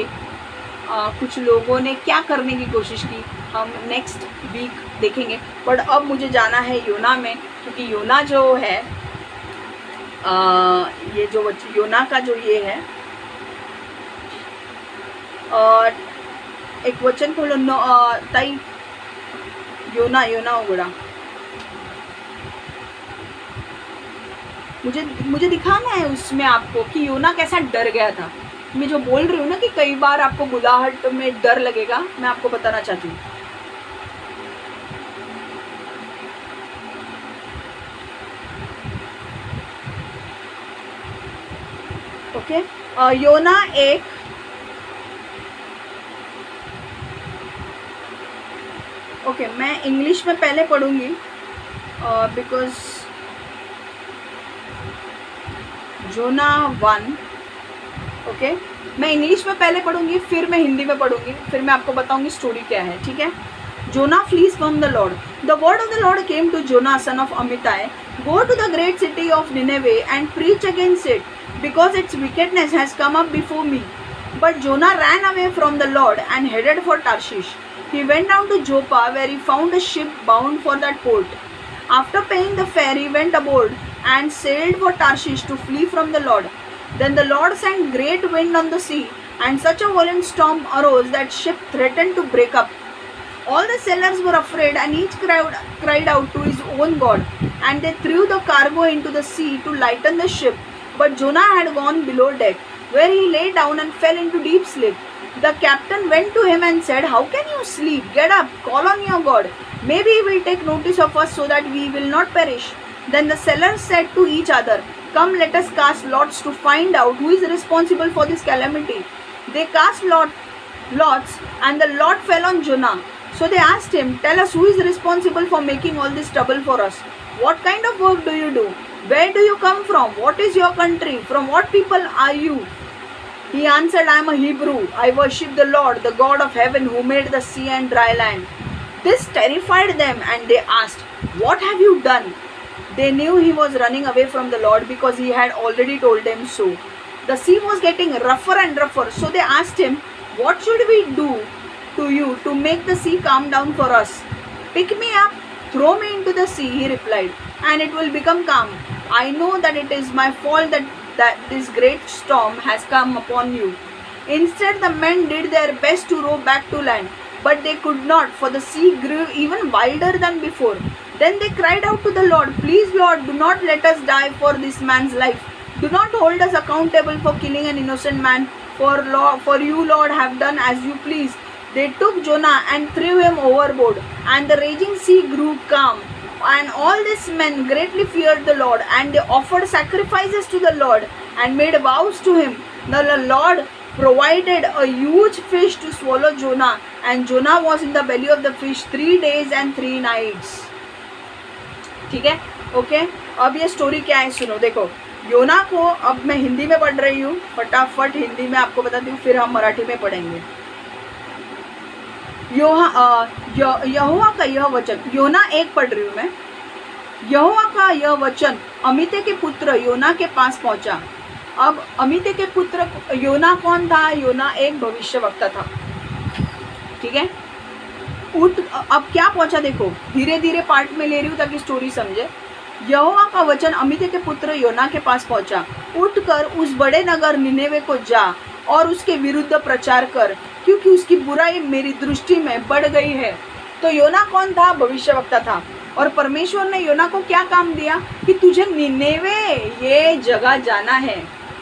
कुछ लोगों ने क्या करने की कोशिश की, हम नेक्स्ट वीक देखेंगे। बट अब मुझे जाना है योना में, क्योंकि योना जो है ये जो योना का जो ये है, एक वचन खोलो ताई, योना उगड़ा। मुझे दिखाना है उसमें आपको कि योना कैसा डर गया था। मैं जो बोल रही हूँ ना कि कई बार आपको बुलाहट में डर लगेगा, मैं आपको बताना चाहती हूँ। ओके, योना 1 ओके, मैं इंग्लिश में पहले पढ़ूंगी बिकॉज जोना 1, ओके, मैं इंग्लिश में पहले पढ़ूंगी, फिर मैं हिंदी में पढ़ूंगी, फिर मैं आपको बताऊंगी स्टोरी क्या है, ठीक है। Jonah flees from the Lord. The word of the Lord came to Jonah, son of Amittai. Go to the great city of Nineveh and preach against it, because its wickedness has come up before me. But Jonah ran away from the Lord and headed for Tarshish. He went down to Joppa, where he found a ship bound for that port. After paying the fare, he went aboard and sailed for Tarshish to flee from the Lord. Then the Lord sent great wind on the sea, and such a violent storm arose that ship threatened to break up. All the sailors were afraid, and each cried out to his own God, and they threw the cargo into the sea to lighten the ship. But Jonah had gone below deck, where he lay down and fell into deep sleep. The captain went to him and said, "How can you sleep? Get up, call on your God. Maybe he will take notice of us so that we will not perish." Then the sailors said to each other, "Come, let us cast lots to find out who is responsible for this calamity." They cast lots, and the lot fell on Jonah. So they asked him, "Tell us, who is responsible for making all this trouble for us? What kind of work do you do? Where do you come from? What is your country? From what people are you?" He answered, "I am a Hebrew. I worship the Lord, the God of heaven, who made the sea and dry land." This terrified them, and they asked, "What have you done?" They knew he was running away from the Lord, because he had already told them so. The sea was getting rougher and rougher, so they asked him, "What should we do to you to make the sea calm down for us?" "Pick me up, throw me into the sea," he replied, "and it will become calm. I know that it is my fault that this great storm has come upon you." Instead, the men did their best to row back to land, but they could not, for the sea grew even wilder than before. Then they cried out to the Lord, "Please, Lord, do not let us die for this man's life. Do not hold us accountable for killing an innocent man, for you, Lord, have done as you please." They took Jonah and threw him overboard, and the raging sea grew calm. And all these men greatly feared the Lord, and they offered sacrifices to the Lord and made vows to him. The Lord provided a huge fish to swallow Jonah, and Jonah was in the belly of the fish 3 days and 3 nights. ठीक है, ओके। अब ये स्टोरी क्या है सुनो। देखो, योना को अब मैं हिंदी में पढ़ रही हूँ, फटाफट हिंदी में आपको बताती हूँ, फिर हम मराठी में पढ़ेंगे। यहोवा का यह वचन, योना 1 पढ़ रही हूँ मैं। यहोवा का यह वचन अमित्ते के पुत्र योना के पास पहुंचा। अब अमित्ते के पुत्र योना कौन था? योना एक भविष्यवक्ता था, ठीक है। उठ, अब क्या पहुंचा देखो, धीरे धीरे पार्ट में ले रही हूँ ताकि स्टोरी समझे। यहोवा का वचन अमित्ते के पुत्र योना के पास पहुंचा। उठकर उस बड़े नगर निनेवे को जा और उसके विरुद्ध प्रचार कर, क्योंकि उसकी बुराई मेरी दृष्टि में बढ़ गई है। तो योना कौन था? भविष्यवक्ता था। और परमेश्वर ने योना को क्या काम दिया कि तुझे निनेवे ये जगह जाना है,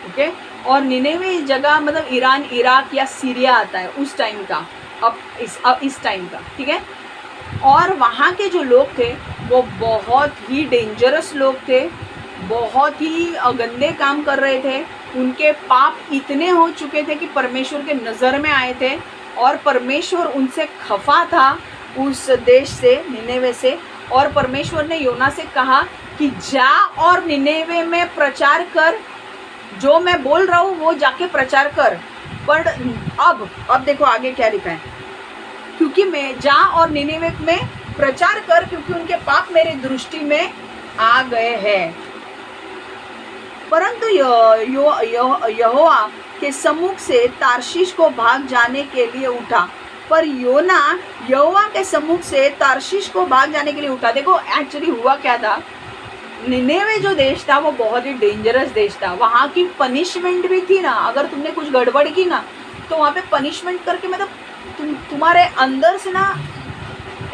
ओके। और निनेवे जगह मतलब ईरान, इराक या सीरिया आता है उस टाइम का, अब इस टाइम का, ठीक है। और वहाँ के जो लोग थे वो बहुत ही डेंजरस लोग थे, बहुत ही गंदे काम कर रहे थे। उनके पाप इतने हो चुके थे कि परमेश्वर के नज़र में आए थे, और परमेश्वर उनसे खफा था उस देश से, निनेवे से। और परमेश्वर ने योना से कहा कि जा और निनेवे में प्रचार कर, जो मैं बोल रहा हूँ वो जाके प्रचार कर। पर अब देखो आगे क्या लिखा है, क्योंकि मैं जा और निनेवे में प्रचार कर, क्योंकि उनके पाप मेरे दृष्टि में आ गए हैं। परंतु यहोवा के सम्मुख से तार्शीश को भाग जाने के लिए उठा। पर योना यहोवा के सम्मुख से तार्शीश को भाग जाने के लिए उठा। देखो एक्चुअली हुआ क्या था, निनेवे जो देश था वो बहुत ही डेंजरस देश था। वहाँ की पनिशमेंट भी थी ना, अगर तुमने कुछ गड़बड़ की ना तो वहाँ पे पनिशमेंट करके मतलब तुम्हारे अंदर से ना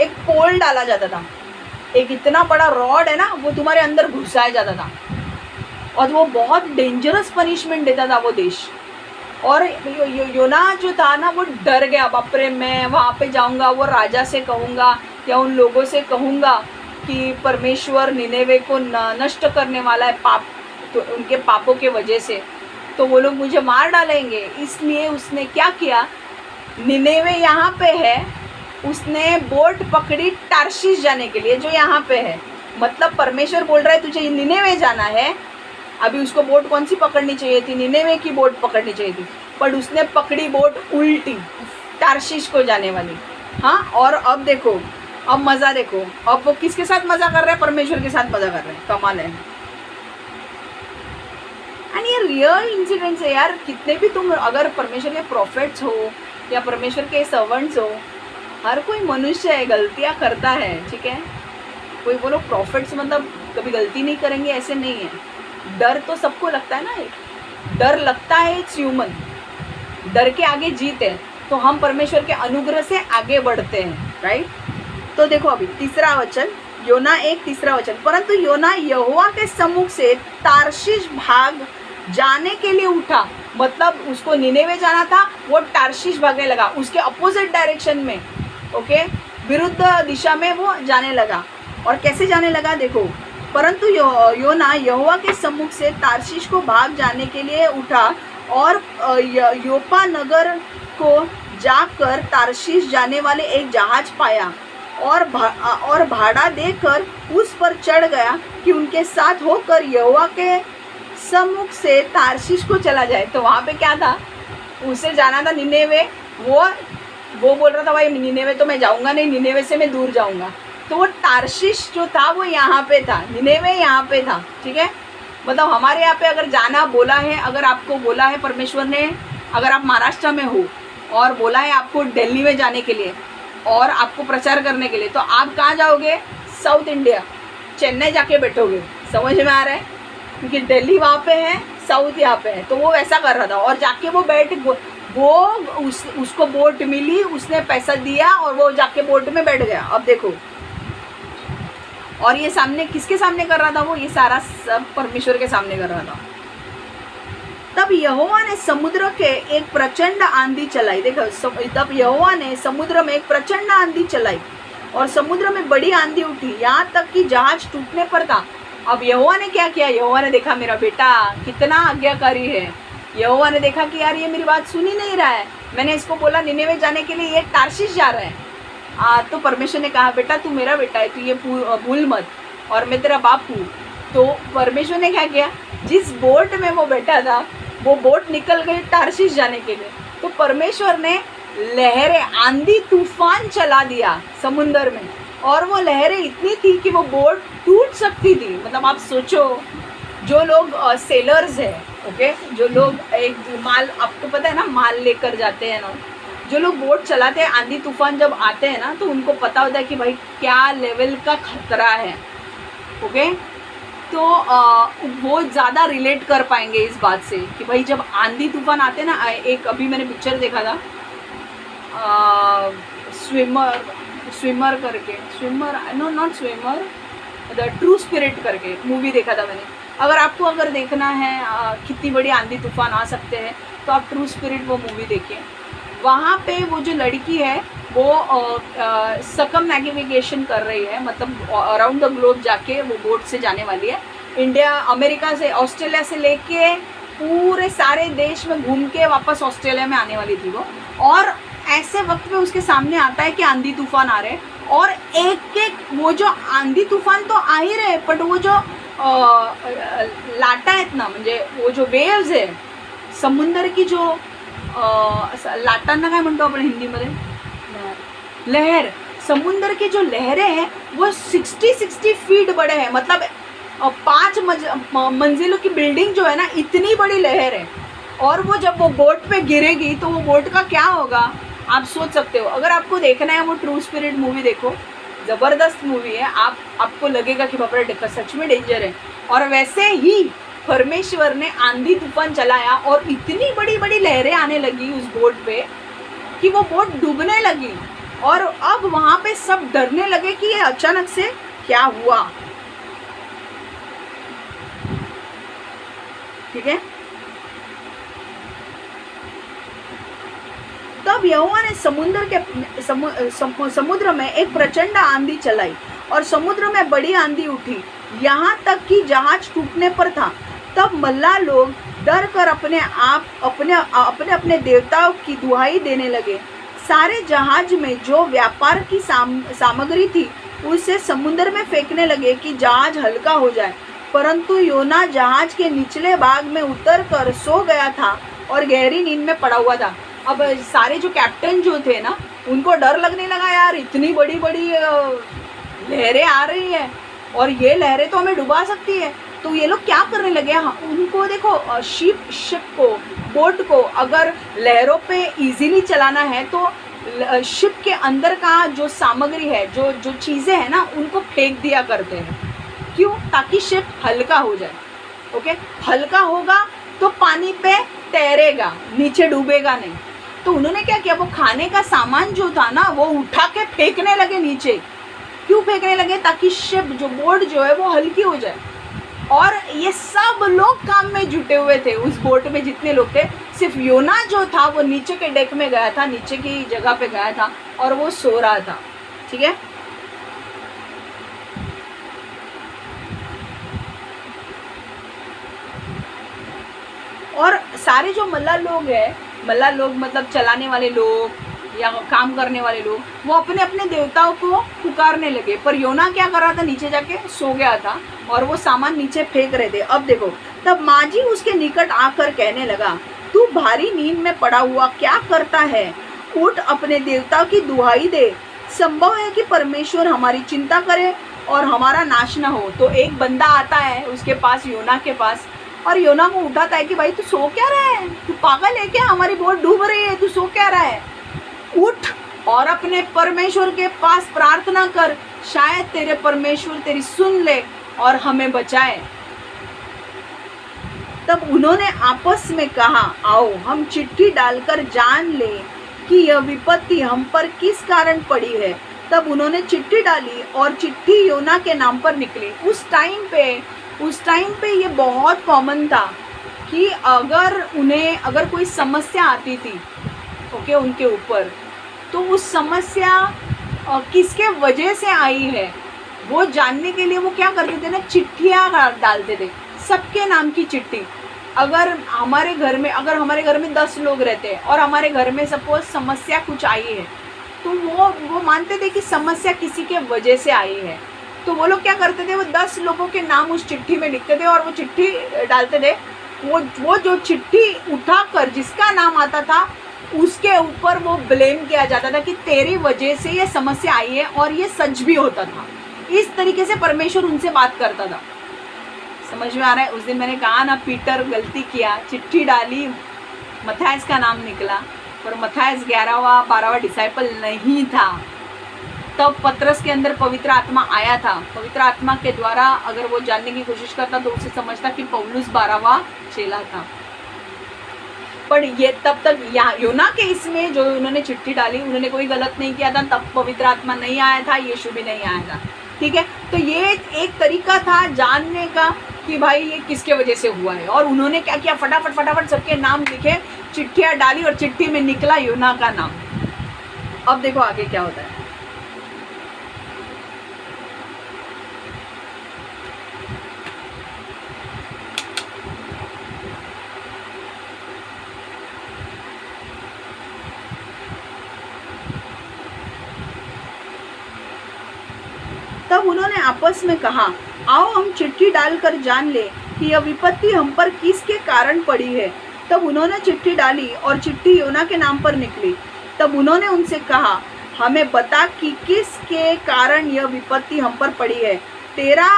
एक पोल डाला जाता था, एक इतना बड़ा रॉड है ना वो तुम्हारे अंदर घुसाया जाता था, और वो बहुत डेंजरस पनिशमेंट देता था वो देश। और योना जो था ना वो डर गया, बाप रे मैं वहाँ पे जाऊँगा, वो राजा से कहूँगा या उन लोगों से कहूँगा कि परमेश्वर निनेवे को नष्ट करने वाला है पाप, तो उनके पापों के वजह से, तो वो लोग मुझे मार डालेंगे। इसलिए उसने क्या किया, निनेवे यहाँ पे है उसने बोट पकड़ी टार्शीश जाने के लिए, जो यहाँ पे है। मतलब परमेश्वर बोल रहा है तुझे निनेवे जाना है। अभी उसको बोट कौन सी पकड़नी चाहिए थी? निनेवे की बोट पकड़नी चाहिए थी, पर उसने पकड़ी बोट उल्टी, टार्शीश को जाने वाली। हाँ, और अब देखो, अब मज़ा देखो, अब वो किसके साथ मज़ा कर रहे हैं? परमेश्वर के साथ मज़ा कर रहे हैं। कमाल है। एंड ये रियल इंसिडेंट्स है यार। कितने भी तुम अगर परमेश्वर के प्रॉफिट्स हो या परमेश्वर के सर्वेंट्स हो, हर कोई मनुष्य है, गलतियाँ करता है, ठीक है। कोई बोलो प्रॉफिट्स मतलब कभी गलती नहीं करेंगे, ऐसे नहीं है। डर तो सबको लगता है ना, डर लगता है, इट्स ह्यूमन। डर के आगे जीत है, तो हम परमेश्वर के अनुग्रह से आगे बढ़ते हैं, राइट। तो देखो अभी तीसरा वचन, योना 1 तीसरा वचन, परंतु योना यहोवा के सम्मुख से तार्शीश भाग जाने के लिए उठा। मतलब उसको निनेवे जाना था, वो टार्शीश भागने लगा, उसके अपोजिट डायरेक्शन में, ओके, विरुद्ध दिशा में वो जाने लगा। और कैसे जाने लगा देखो, परंतु योना यहोवा के सम्मुख से तार्शीश को भाग जाने के लिए उठा और योपा नगर को जाकर तार्शीश जाने वाले एक जहाज पाया और भाड़ा देकर उस पर चढ़ गया कि उनके साथ होकर यहोवा के सम्मुख से तार्शीश को चला जाए। तो वहाँ पे क्या था? उसे जाना था निनेवे। वो बोल रहा था भाई निनेवे तो मैं जाऊँगा नहीं, निनेवे से मैं दूर जाऊँगा। तो वो तार्शीश जो था वो यहाँ पे था, निनेवे यहाँ पे था, ठीक है। मतलब हमारे यहाँ पे अगर जाना बोला है, अगर आपको बोला है परमेश्वर ने, अगर आप महाराष्ट्र में हो और बोला है आपको दिल्ली में जाने के लिए और आपको प्रचार करने के लिए, तो आप कहाँ जाओगे? साउथ इंडिया, चेन्नई जाके बैठोगे। समझ में आ रहा है? क्योंकि दिल्ली वहाँ पे है, साउथ यहाँ पे है। तो वो ऐसा कर रहा था और जाके वो उसको बोट मिली, उसने पैसा दिया और वो जाके बोट में बैठ गया। अब देखो, और ये सामने किसके सामने कर रहा था? वो ये सारा सब परमेश्वर के सामने कर रहा था। तब यहोवा ने समुद्र के एक प्रचंड आंधी चलाई। देखो, तब यहोवा ने समुद्र में एक प्रचंड आंधी चलाई और समुद्र में बड़ी आंधी उठी, यहाँ तक कि जहाज टूटने पर था। अब यहोवा ने क्या किया? यहोवा ने देखा मेरा बेटा कितना आज्ञाकारी है। यहोवा ने देखा कि यार ये मेरी बात सुन ही नहीं रहा है। मैंने इसको बोला निनेवे जाने के लिए, ये टार्शीश जा रहा है। तो परमेश्वर ने कहा बेटा तू मेरा बेटा है, तू ये भूल मत, और मैं तेरा बाप हूँ। तो परमेश्वर ने क्या किया? जिस बोट में वो बैठा था वो बोट निकल गई टार्शीश जाने के लिए। तो परमेश्वर ने लहरें, आंधी तूफान चला दिया समुंदर में, और वो लहरें इतनी थी कि वो बोट टूट सकती थी। मतलब आप सोचो, जो लोग सेलर्स हैं, ओके, जो लोग एक माल, आपको पता है ना, माल लेकर जाते हैं ना, जो लोग बोट चलाते हैं, आंधी तूफान जब आते हैं ना, तो उनको पता होता है कि भाई क्या लेवल का खतरा है, ओके। तो वो ज़्यादा रिलेट कर पाएंगे इस बात से कि भाई जब आंधी तूफान आते हैं ना, एक अभी मैंने पिक्चर देखा था, स्विमर करके, not swimmer, the true spirit करके मूवी देखा था मैंने। अगर देखना है कितनी बड़ी आंधी तूफान आ सकते हैं, तो आप ट्रू स्पिरिट वो मूवी देखिए। वहाँ पे वो जो लड़की है वो सकम नेविगेशन कर रही है, मतलब अराउंड द ग्लोब जाके वो बोट से जाने वाली है। इंडिया, अमेरिका से, ऑस्ट्रेलिया से लेके पूरे सारे देश में घूम के वापस ऑस्ट्रेलिया में आने वाली थी वो। और ऐसे वक्त में उसके सामने आता है कि आंधी तूफान आ रहे हैं, और एक एक वो जो आंधी तूफान तो आ ही रहे, बट वो जो लाटा आहेत ना, म्हणजे वो जो वेव्स है समुद्र की, जो लाटांना काय म्हणतो आपण हिंदीमध्ये? लहर। समुद्र की जो लहरें हैं वो 60 फीट बड़े हैं। मतलब 5 मंजिलों की बिल्डिंग जो है ना, इतनी बड़ी लहर है। और वो जब वो बोट पे गिरेगी तो वो बोट का क्या होगा आप सोच सकते हो। अगर आपको देखना है वो ट्रू स्पिरिट मूवी देखो, ज़बरदस्त मूवी है। आपको लगेगा कि बाप रे सच में डेंजर है। और वैसे ही परमेश्वर ने आंधी तूफान चलाया और इतनी बड़ी बड़ी लहरें आने लगी उस बोट पे कि वो बोट डूबने लगी। और अब वहाँ पे सब डरने लगे कि ये अचानक से क्या हुआ, ठीक है। तब यहोवा ने समुद्र में एक प्रचंड आंधी चलाई और समुद्र में बड़ी आंधी उठी, यहाँ तक कि जहाज टूटने पर था। तब मल्लाह लोग डर कर अपने देवताओं की दुहाई देने लगे। सारे जहाज में जो व्यापार की सामग्री थी उसे समुद्र में फेंकने लगे कि जहाज हल्का हो जाए, परंतु योना जहाज के निचले भाग में उतरकर सो गया था और गहरी नींद में पड़ा हुआ था। अब सारे जो कैप्टन जो थे ना, उनको डर लगने लगा, यार इतनी बड़ी बड़ी लहरें आ रही है और ये लहरें तो हमें डुबा सकती है। तो ये लोग क्या करने लगे, उनको देखो शिप को, बोट को अगर लहरों पे इजीली चलाना है तो शिप के अंदर का जो सामग्री है, जो जो चीज़ें हैं ना, उनको फेंक दिया करते हैं। क्यों? ताकि शिप हल्का हो जाए। ओके, हल्का होगा तो पानी पे तैरेगा, नीचे डूबेगा नहीं। तो उन्होंने क्या किया, वो खाने का सामान जो था ना वो उठा के फेंकने लगे नीचे। क्यों फेंकने लगे? ताकि शिप जो बोट जो है वो हल्की हो जाए। और ये सब लोग काम में जुटे हुए थे, उस बोट में जितने लोग थे। सिर्फ योना जो था वो नीचे के डेक में गया था, नीचे की जगह पे गया था और वो सो रहा था। ठीक है, और सारे जो मल्लाह लोग हैं, मल्लाह लोग मतलब चलाने वाले लोग या काम करने वाले लोग, वो अपने अपने देवताओं को पुकारने लगे। पर योना क्या कर रहा था, नीचे जाके सो गया था और वो सामान नीचे फेंक रहे थे। अब देखो, तब माजी उसके निकट आकर कहने लगा, तू भारी नींद में पड़ा हुआ क्या करता है? उठ, अपने देवता की दुहाई दे। संभव है कि परमेश्वर हमारी चिंता करे और हमारा नाश न हो। तो एक बंदा आता है उसके पास, योना के पास, और योना को उठाता है कि भाई तू सो क्या रहा है, तू पागल है क्या, हमारी बोट डूब रही है, तू सो क्या रहा है? उठ और अपने परमेश्वर के पास प्रार्थना कर, शायद तेरे परमेश्वर तेरी सुन ले और हमें बचाए। तब उन्होंने आपस में कहा, आओ हम चिट्ठी डालकर जान ले कि यह विपत्ति हम पर किस कारण पड़ी है। तब उन्होंने चिट्ठी डाली और चिट्ठी योना के नाम पर निकली। उस टाइम पे ये बहुत कॉमन था कि अगर कोई समस्या आती थी, ओके, उनके ऊपर, तो उस समस्या किसके वजह से आई है वो जानने के लिए वो क्या करते थे ना, चिट्ठियाँ डालते थे, सबके नाम की चिट्ठी। अगर हमारे घर में 10 लोग रहते हैं और हमारे घर में सपोज समस्या कुछ आई है, तो वो मानते थे कि समस्या किसी के वजह से आई है। तो वो लोग क्या करते थे, वो 10 लोगों के नाम उस चिट्ठी में लिखते थे और वो चिट्ठी डालते थे। वो जो चिट्ठी उठाकर जिसका नाम आता था उसके ऊपर वो ब्लेम किया जाता था कि तेरी वजह से ये समस्या आई है, और ये सच भी होता था। इस तरीके से परमेश्वर उनसे बात करता था। समझ में आ रहा है? उस दिन मैंने कहा ना, पीटर गलती किया, चिट्ठी डाली, मथायस का नाम निकला, पर मथायस 11वां 12वां डिसाइपल नहीं था। तब पतरस के अंदर पवित्र आत्मा आया था। पवित्र आत्मा के द्वारा अगर वो जानने की कोशिश करता तो उसे समझता कि पौलुस 12वां चेला था। पर ये तब तक योना के इसमें जो उन्होंने चिट्ठी डाली, उन्होंने कोई गलत नहीं किया था, तब पवित्र आत्मा नहीं आया था, यीशु भी नहीं आया था। ठीक है, तो ये एक तरीका था जानने का कि भाई ये किसके वजह से हुआ है। और उन्होंने क्या किया, फटाफट सबके नाम लिखे, चिट्ठियाँ डाली और चिट्ठी में निकला योना का नाम। अब देखो आगे क्या होता है। तब उन्होंने आपस में कहा, आओ हम चिट्ठी डालकर जान ले कि यह विपत्ति हम पर किसके कारण पड़ी है। तब उन्होंने चिट्ठी डाली और चिट्ठी योना के नाम पर निकली। तब उन्होंने उनसे कहा, हमें बता कि किसके कारण यह विपत्ति हम पर पड़ी है। तेरा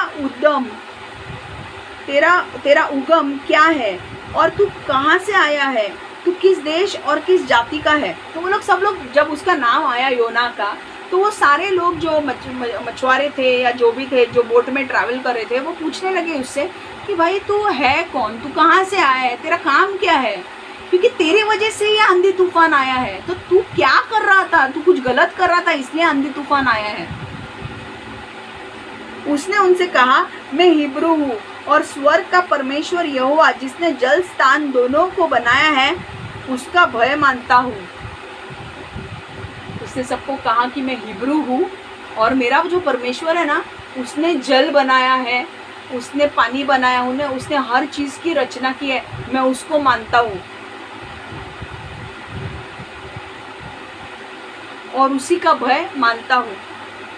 उगम क्या है और तू कहाँ से आया है, तू किस देश और किस जाति का है। तो वो लोग सब लोग, जब उसका नाम आया योना का, तो वो सारे लोग जो मछुआरे थे या जो भी थे जो बोट में ट्रैवल कर रहे थे, वो पूछने लगे उससे कि भाई तू है कौन, तू कहाँ से आया है, तेरा काम क्या है, क्योंकि तेरी वजह से ये आंधी तूफान आया है। तो तू क्या कर रहा था, तू कुछ गलत कर रहा था इसलिए आंधी तूफान आया है। उसने उनसे कहा, मैं हिब्रू हूँ और स्वर्ग का परमेश्वर यहोवा जिसने जल स्थान दोनों को बनाया है उसका भय मानता हूँ। उसने सबको कहा कि मैं हिब्रू हूँ और मेरा जो परमेश्वर है ना, उसने जल बनाया है, उसने पानी बनाया, उसने हर चीज़ की रचना की है, मैं उसको मानता हूँ। और उसी का भय मानता हूँ।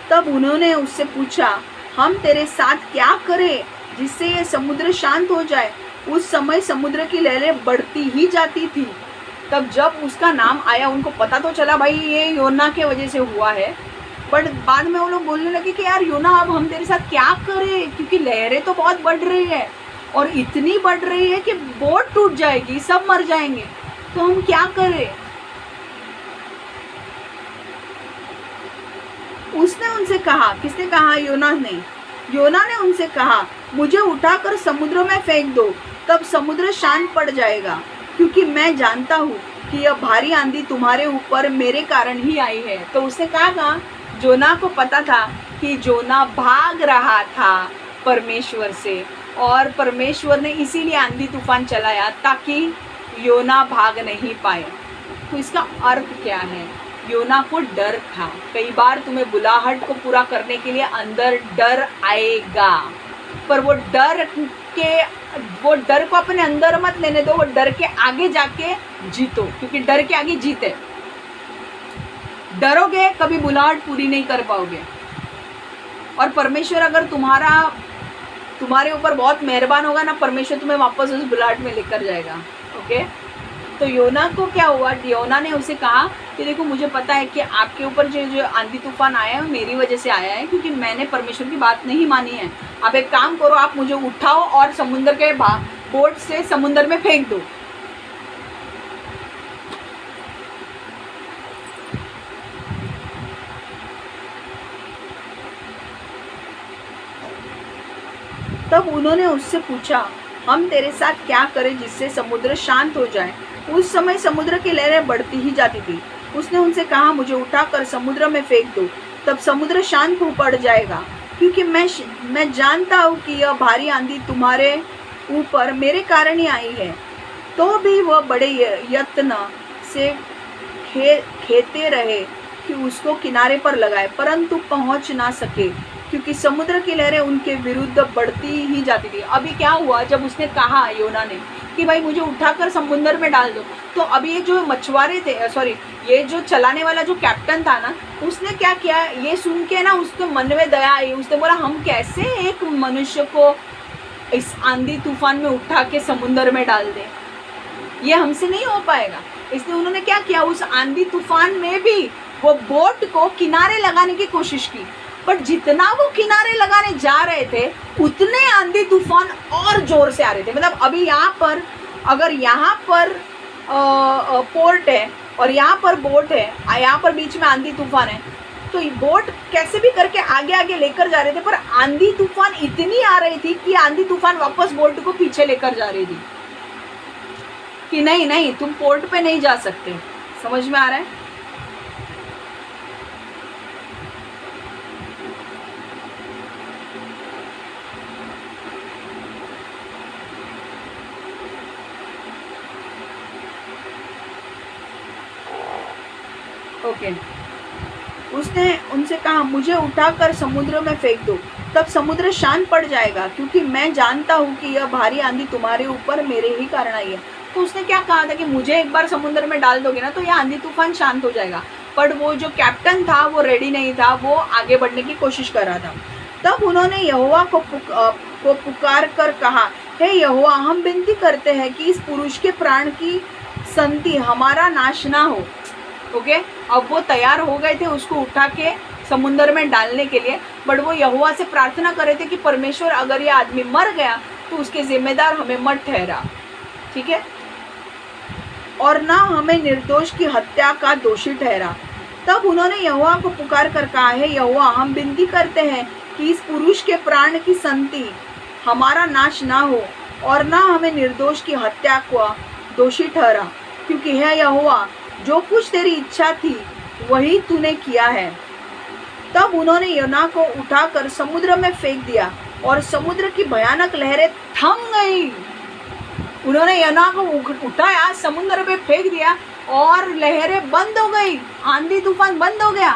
तब उन्होंने उससे पूछा, हम तेरे साथ क्या करें जिससे ये समुद्र शांत हो जाए। उस समय समुद्र की लहरें बढ़ती ही जाती थी। तब जब उसका नाम आया, उनको पता तो चला भाई ये योना के वजह से हुआ है, बट बाद में वो लोग बोलने लगे कि यार योना अब हम तेरे साथ क्या करें, क्योंकि लहरें तो बहुत बढ़ रही है और इतनी बढ़ रही है कि बोट टूट जाएगी, सब मर जाएंगे, तो हम क्या करें। उसने उनसे कहा, किसने कहा? योना ने। योना ने उनसे कहा, मुझे उठाकर समुद्र में फेंक दो, तब समुद्र शांत पड़ जाएगा, क्योंकि मैं जानता हूँ कि यह भारी आंधी तुम्हारे ऊपर मेरे कारण ही आई है। तो उसने कहा, जोना को पता था कि जोना भाग रहा था परमेश्वर से, और परमेश्वर ने इसीलिए आंधी तूफान चलाया ताकि योना भाग नहीं पाए। तो इसका अर्थ क्या है? योना को डर था। कई बार तुम्हें बुलाहट को पूरा करने के लिए अंदर डर आएगा, पर वो डर को अपने अंदर मत लेने दो, वो डर के आगे जाके जीतो, क्योंकि डर के आगे जीत है। डरोगे कभी बुलाहट पूरी नहीं कर पाओगे। और परमेश्वर अगर तुम्हारे ऊपर बहुत मेहरबान होगा ना, परमेश्वर तुम्हें वापस उस बुलाहट में लेकर जाएगा। ओके, तो योना को क्या हुआ? योना ने उसे कहा कि देखो मुझे पता है कि आपके ऊपर जो आंधी तूफान आया है मेरी वजह से आया है, क्योंकि मैंने परमेश्वर की बात नहीं मानी है। आप एक काम करो, आप मुझे उठाओ और समुद्र के बोट से समुद्र में फेंक दो। तब उन्होंने उससे पूछा, हम तेरे साथ क्या करें जिससे समुद्र शांत हो जाए। उस समय समुद्र की लहरें बढ़ती ही जाती थी। उसने उनसे कहा, मुझे उठाकर समुद्र में फेंक दो, तब समुद्र शांत हो पड़ जाएगा, क्योंकि मैं जानता हूँ कि यह भारी आंधी तुम्हारे ऊपर मेरे कारण ही आई है। तो भी वह बड़े यत्न से खेते रहे कि उसको किनारे पर लगाए, परंतु पहुंच ना सके, क्योंकि समुद्र की लहरें उनके विरुद्ध बढ़ती ही जाती थी। अभी क्या हुआ? जब उसने कहा योना ने कि भाई मुझे उठाकर समुद्र में डाल दो, तो अभी ये जो मछुआरे थे, ये जो चलाने वाला जो कैप्टन था ना, उसने क्या किया? ये सुन के ना उसके मन में दया आई। उसने बोला, हम कैसे एक मनुष्य को इस आंधी तूफान में उठा के समुद्र में डाल दें, ये हमसे नहीं हो पाएगा। इसलिए उन्होंने क्या किया? उस आंधी तूफान में भी वो बोट को किनारे लगाने की कोशिश की, बट जितना वो किनारे लगाने जा रहे थे उतने आंधी तूफान और जोर से आ रहे थे। मतलब अभी यहाँ पर, अगर यहाँ पर पोर्ट है और यहाँ पर बोट है, यहाँ पर बीच में आंधी तूफान है, तो बोट कैसे भी करके आगे आगे लेकर जा रहे थे, पर आंधी तूफान इतनी आ रही थी कि आंधी तूफान वापस बोट को पीछे लेकर जा रही थी कि नहीं तुम पोर्ट पे नहीं जा सकते। समझ में आ रहा है? ओके, उसने उनसे कहा, मुझे उठाकर समुद्र में फेंक दो, तब समुद्र शांत पड़ जाएगा, क्योंकि मैं जानता हूँ कि यह भारी आंधी तुम्हारे ऊपर मेरे ही कारण आई है। तो उसने क्या कहा था कि मुझे एक बार समुद्र में डाल दोगे ना तो यह आंधी तूफान शांत हो जाएगा। पर वो जो कैप्टन था वो रेडी नहीं था, वो आगे बढ़ने की कोशिश कर रहा था। तब उन्होंने यहोवा को पुकार कर कहा, हे यहोवा, हम विनती करते हैं कि इस पुरुष के प्राण की संति हमारा नाश ना हो। ओके, अब वो तैयार हो गए थे उसको उठा के समुद्र में डालने के लिए, बट वो यहोवा से प्रार्थना कर रहे थे कि परमेश्वर अगर ये आदमी मर गया तो उसके जिम्मेदार हमें मत ठहरा, ठीक है, और ना हमें निर्दोष की हत्या का दोषी ठहरा। तब उन्होंने यहोवा को पुकार कर कहा, है यहोवा, हम विनती करते हैं कि इस पुरुष के प्राण की संति हमारा नाश ना हो और ना हमें निर्दोष की हत्या का दोषी ठहरा, क्योंकि है यहोवा, जो कुछ तेरी इच्छा थी वही तूने किया है। तब उन्होंने योना को उठाकर समुद्र में फेंक दिया और समुद्र की भयानक लहरें थम गई। उन्होंने योना को उठाया, समुद्र में फेंक दिया और लहरें बंद हो गई, आंधी तूफान बंद हो गया।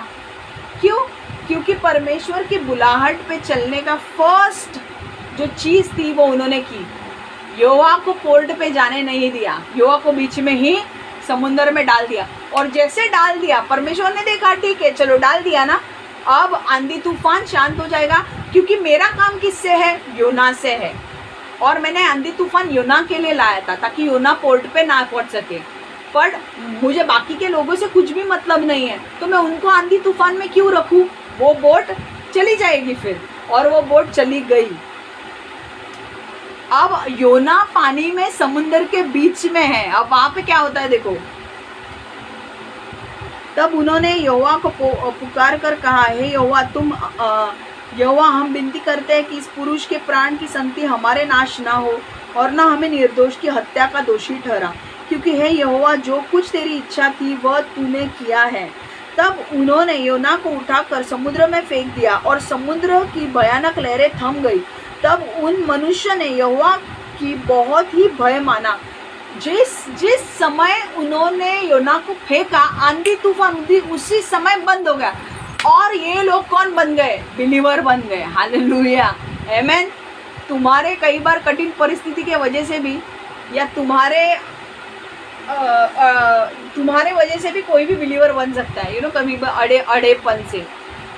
क्यों? क्योंकि परमेश्वर की बुलाहट पे चलने का फर्स्ट जो चीज़ थी वो उन्होंने की। यहोवा को पोर्ट पे जाने नहीं दिया, यहोवा को बीच में ही समुद्र में डाल दिया। और जैसे डाल दिया, परमेश्वर ने देखा ठीक है चलो डाल दिया ना, अब आंधी तूफान शांत हो जाएगा, क्योंकि मेरा काम किससे है, योना से है। और मैंने आंधी तूफान योना के लिए लाया था ताकि योना पोर्ट पे ना पहुंच सके, पर मुझे बाकी के लोगों से कुछ भी मतलब नहीं है, तो मैं उनको आंधी तूफान में क्यों रखूं। वो बोट चली जाएगी फिर, और वो बोट चली गई। अब योना पानी में समुद्र के बीच में है। अब वहां पे क्या होता है देखो, तब उन्होंने यहोवा को पुकार कर कहा, हे यहोवा यहोवा हम विनती करते हैं कि इस पुरुष के प्राण की संगति हमारे नाश ना हो, और ना हमें निर्दोष की हत्या का दोषी ठहरा, क्योंकि हे यहोवा जो कुछ तेरी इच्छा थी वह तूने किया है। तब उन्होंने योना को उठाकर समुद्र में फेंक दिया, और समुद्र की भयानक लहरें थम गई। तब उन मनुष्य ने यहोवा की बहुत ही भय माना। जिस समय उन्होंने योना को फेंका, आंधी तूफान उसी समय बंद हो गया, और ये लोग कौन बन गए, बिलीवर बन गए। हालेलुया, आमेन। तुम्हारे कई बार कठिन परिस्थिति के वजह से भी, या तुम्हारे वजह से भी कोई भी बिलीवर बन सकता है, कभी अड़ेपन से।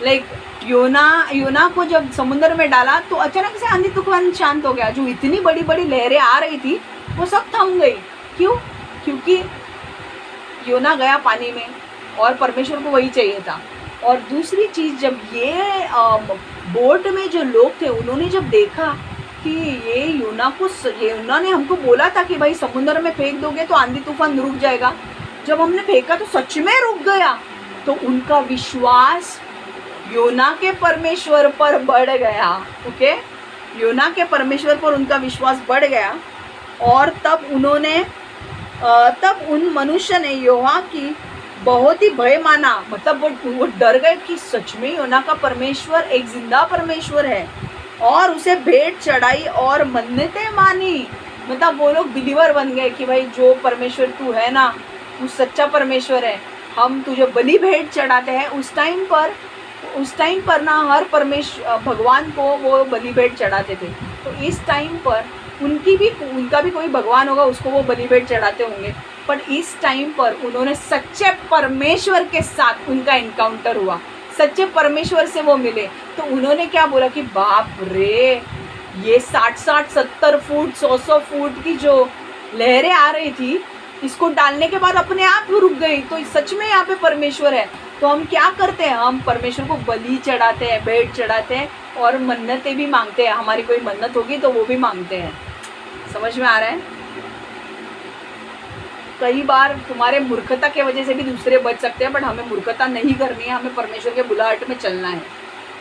लाइक योना को जब समुद्र में डाला तो अचानक से आंधी तूफान शांत हो गया। जो इतनी बड़ी बड़ी लहरें आ रही थी वो सब थम गई। क्यों? क्योंकि योना गया पानी में, और परमेश्वर को वही चाहिए था। और दूसरी चीज़, जब ये बोट में जो लोग थे उन्होंने जब देखा कि ये योना ने हमको बोला था कि भाई समुद्र में फेंक दोगे तो आंधी तूफान रुक जाएगा, जब हमने फेंका तो सच में रुक गया, तो उनका विश्वास योना के परमेश्वर पर बढ़ गया। ओके, योना के परमेश्वर पर उनका विश्वास बढ़ गया। और तब उन मनुष्य ने यहोवा की बहुत ही भय माना। मतलब वो डर गए कि सच में योना का परमेश्वर एक जिंदा परमेश्वर है, और उसे भेंट चढ़ाई और मन्नतें मानी। मतलब वो लोग बिलीवर बन गए कि भाई जो परमेश्वर तू है ना, तू सच्चा परमेश्वर है, हम तुझे बलि भेंट चढ़ाते हैं। उस टाइम पर ना हर भगवान को वो बलि भेंट चढ़ाते थे। तो इस टाइम पर उनका भी कोई भगवान होगा, उसको वो बलि भेंट चढ़ाते होंगे। पर इस टाइम पर उन्होंने सच्चे परमेश्वर के साथ उनका इनकाउंटर हुआ, सच्चे परमेश्वर से वो मिले। तो उन्होंने क्या बोला कि बाप रे, ये 60-60, 70 फुट, 100-100 फुट की जो लहरें आ रही थी, इसको डालने के बाद अपने आप रुक गई। तो सच में यहाँ पे परमेश्वर है। तो हम क्या करते हैं, हम परमेश्वर को बलि चढ़ाते हैं, भेंट चढ़ाते हैं, और मन्नतें भी मांगते हैं। हमारी कोई मन्नत होगी तो वो भी मांगते हैं। समझ में आ रहा है? कई बार तुम्हारे मूर्खता के वजह से भी दूसरे बच सकते हैं, बट हमें मूर्खता नहीं करनी है, हमें परमेश्वर के बुलाहट में चलना है।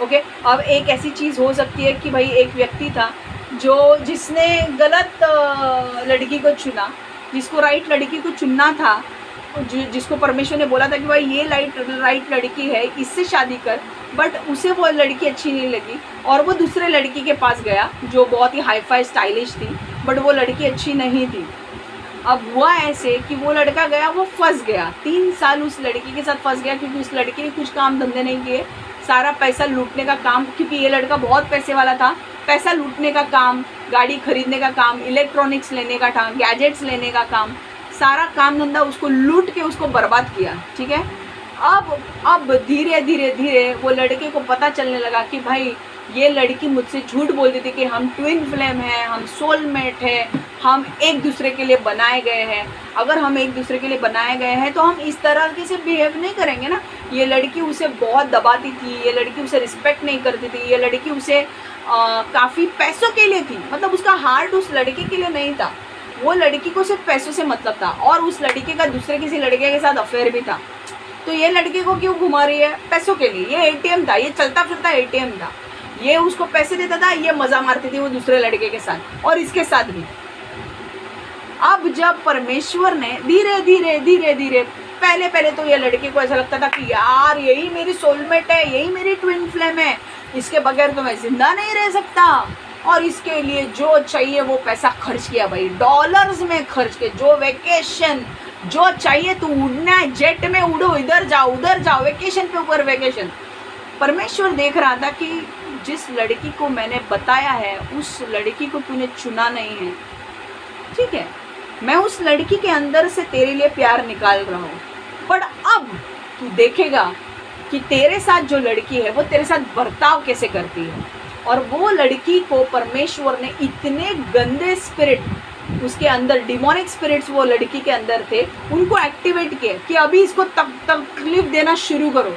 ओके, अब एक ऐसी चीज़ हो सकती है कि भाई एक व्यक्ति था जिसने गलत लड़की को चुना, जिसको राइट लड़की को चुनना था, जिसको परमेश्वर ने बोला था कि भाई ये राइट लड़की है, इससे शादी कर, बट उसे वो लड़की अच्छी नहीं लगी, और वो दूसरे लड़की के पास गया जो बहुत ही हाई फाई स्टाइलिश थी, बट वो लड़की अच्छी नहीं थी। अब हुआ ऐसे कि वो लड़का गया, वो फंस गया, 3 साल उस लड़की के साथ फंस गया, क्योंकि उस लड़की ने कुछ काम धंधे नहीं किए, सारा पैसा लूटने का काम, क्योंकि ये लड़का बहुत पैसे वाला था, पैसा लूटने का काम, गाड़ी खरीदने का काम, इलेक्ट्रॉनिक्स लेने का काम, गैजेट्स लेने का काम, सारा काम धंधा उसको लूट के उसको बर्बाद किया। ठीक है, अब धीरे धीरे वो लड़के को पता चलने लगा कि भाई ये लड़की मुझसे झूठ बोलती थी कि हम ट्विन फ्लेम हैं, हम सोलमेट हैं, हम एक दूसरे के लिए बनाए गए हैं। अगर हम एक दूसरे के लिए बनाए गए हैं तो हम इस तरह से बिहेव नहीं करेंगे ना। ये लड़की उसे बहुत दबाती थी, ये लड़की उसे रिस्पेक्ट नहीं करती थी, ये लड़की उसे काफ़ी पैसों के लिए थी, मतलब उसका हार्ट उस लड़के के लिए नहीं था, वो लड़की को सिर्फ पैसों से मतलब था, और उस लड़के का दूसरे किसी लड़के के साथ अफेयर भी था। तो ये लड़के को क्यों घुमा रही है? पैसों के लिए। ये एटीएम था, ये चलता फिरता एटीएम था, ये उसको पैसे देता था, ये मज़ा मारती थी वो दूसरे लड़के के साथ और इसके साथ भी। अब जब परमेश्वर ने धीरे धीरे पहले तो ये लड़के को ऐसा लगता था कि यार यही मेरी सोलमेट है, यही मेरी ट्विन फ्लेम है, इसके बगैर तो मैं जिंदा नहीं रह सकता, और इसके लिए जो चाहिए वो पैसा खर्च किया भाई, डॉलर्स में खर्च के, जो वेकेशन जो चाहिए, तू उड़ना है जेट में उड़ो, इधर जाओ उधर जाओ, वेकेशन पे ऊपर वेकेशन। परमेश्वर देख रहा था कि जिस लड़की को मैंने बताया है उस लड़की को तूने चुना नहीं है। ठीक है, मैं उस लड़की के अंदर से तेरे लिए प्यार निकाल रहा हूँ, पर अब तू देखेगा कि तेरे साथ जो लड़की है वो तेरे साथ बर्ताव कैसे करती है। और वो लड़की को परमेश्वर ने इतने गंदे स्पिरिट, उसके अंदर डिमोनिक स्पिरिट्स वो लड़की के अंदर थे, उनको एक्टिवेट किए कि अभी इसको तकलीफ देना शुरू करो।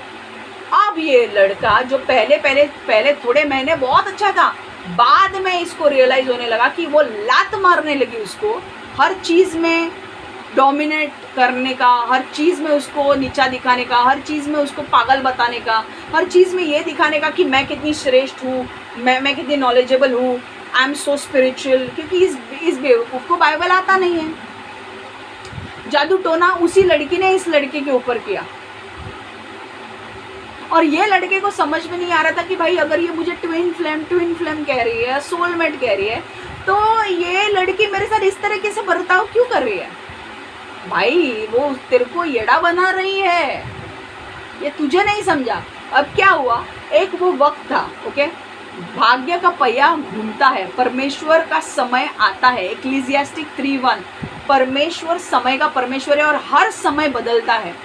अब ये लड़का जो पहले थोड़े महीने बहुत अच्छा था, बाद में इसको रियलाइज होने लगा कि वो लात मारने लगी उसको, हर चीज़ में डोमिनेट करने का, हर चीज़ में उसको नीचा दिखाने का, हर चीज़ में उसको पागल बताने का, हर चीज़ में ये दिखाने का कि मैं कितनी श्रेष्ठ हूँ, मैं कितनी नॉलेजेबल हूँ, आई एम सो स्पिरिचुअल। क्योंकि इस बेवकूफ़ को बाइबल आता नहीं है। जादू टोना उसी लड़की ने इस लड़के के ऊपर किया, और ये लड़के को समझ में नहीं आ रहा था कि भाई अगर ये मुझे ट्विन फ्लेम कह रही है, सोलमेट कह रही है, तो ये लड़की मेरे साथ इस तरीके से बर्ताव क्यों कर रही है। भाई वो तेरे को येड़ा बना रही है, ये तुझे नहीं समझा। अब क्या हुआ, एक वो वक्त था, ओके, भाग्य का पहिया घूमता है, परमेश्वर का समय आता है। एक्लीसियास्टिक 3:1, परमेश्वर समय का परमेश्वर है और हर समय बदलता है।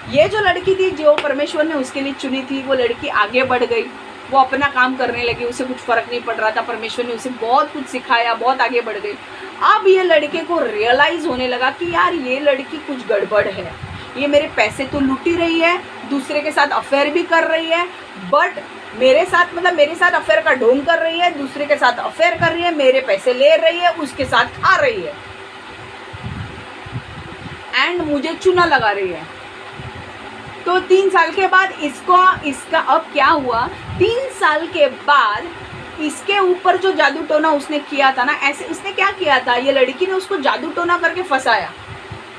ये जो लड़की थी जो परमेश्वर ने उसके लिए चुनी थी, वो लड़की आगे बढ़ गई, वो अपना काम करने लगी, उसे कुछ फ़र्क नहीं पड़ रहा था, परमेश्वर ने उसे बहुत कुछ सिखाया, बहुत आगे बढ़ गई। अब ये लड़के को रियलाइज़ होने लगा कि यार ये लड़की कुछ गड़बड़ है, ये मेरे पैसे तो लूटी रही है, दूसरे के साथ अफेयर भी कर रही है, बट मेरे साथ अफेयर का ढोंग कर रही है, दूसरे के साथ अफेयर कर रही है, मेरे पैसे ले रही है, उसके साथ खा रही है, एंड मुझे चूना लगा रही है। तो 3 साल के बाद इसका अब क्या हुआ, 3 साल के बाद इसके ऊपर जो जादू टोना उसने किया था ना, ऐसे उसने क्या किया था, ये लड़की ने उसको जादू टोना करके फंसाया,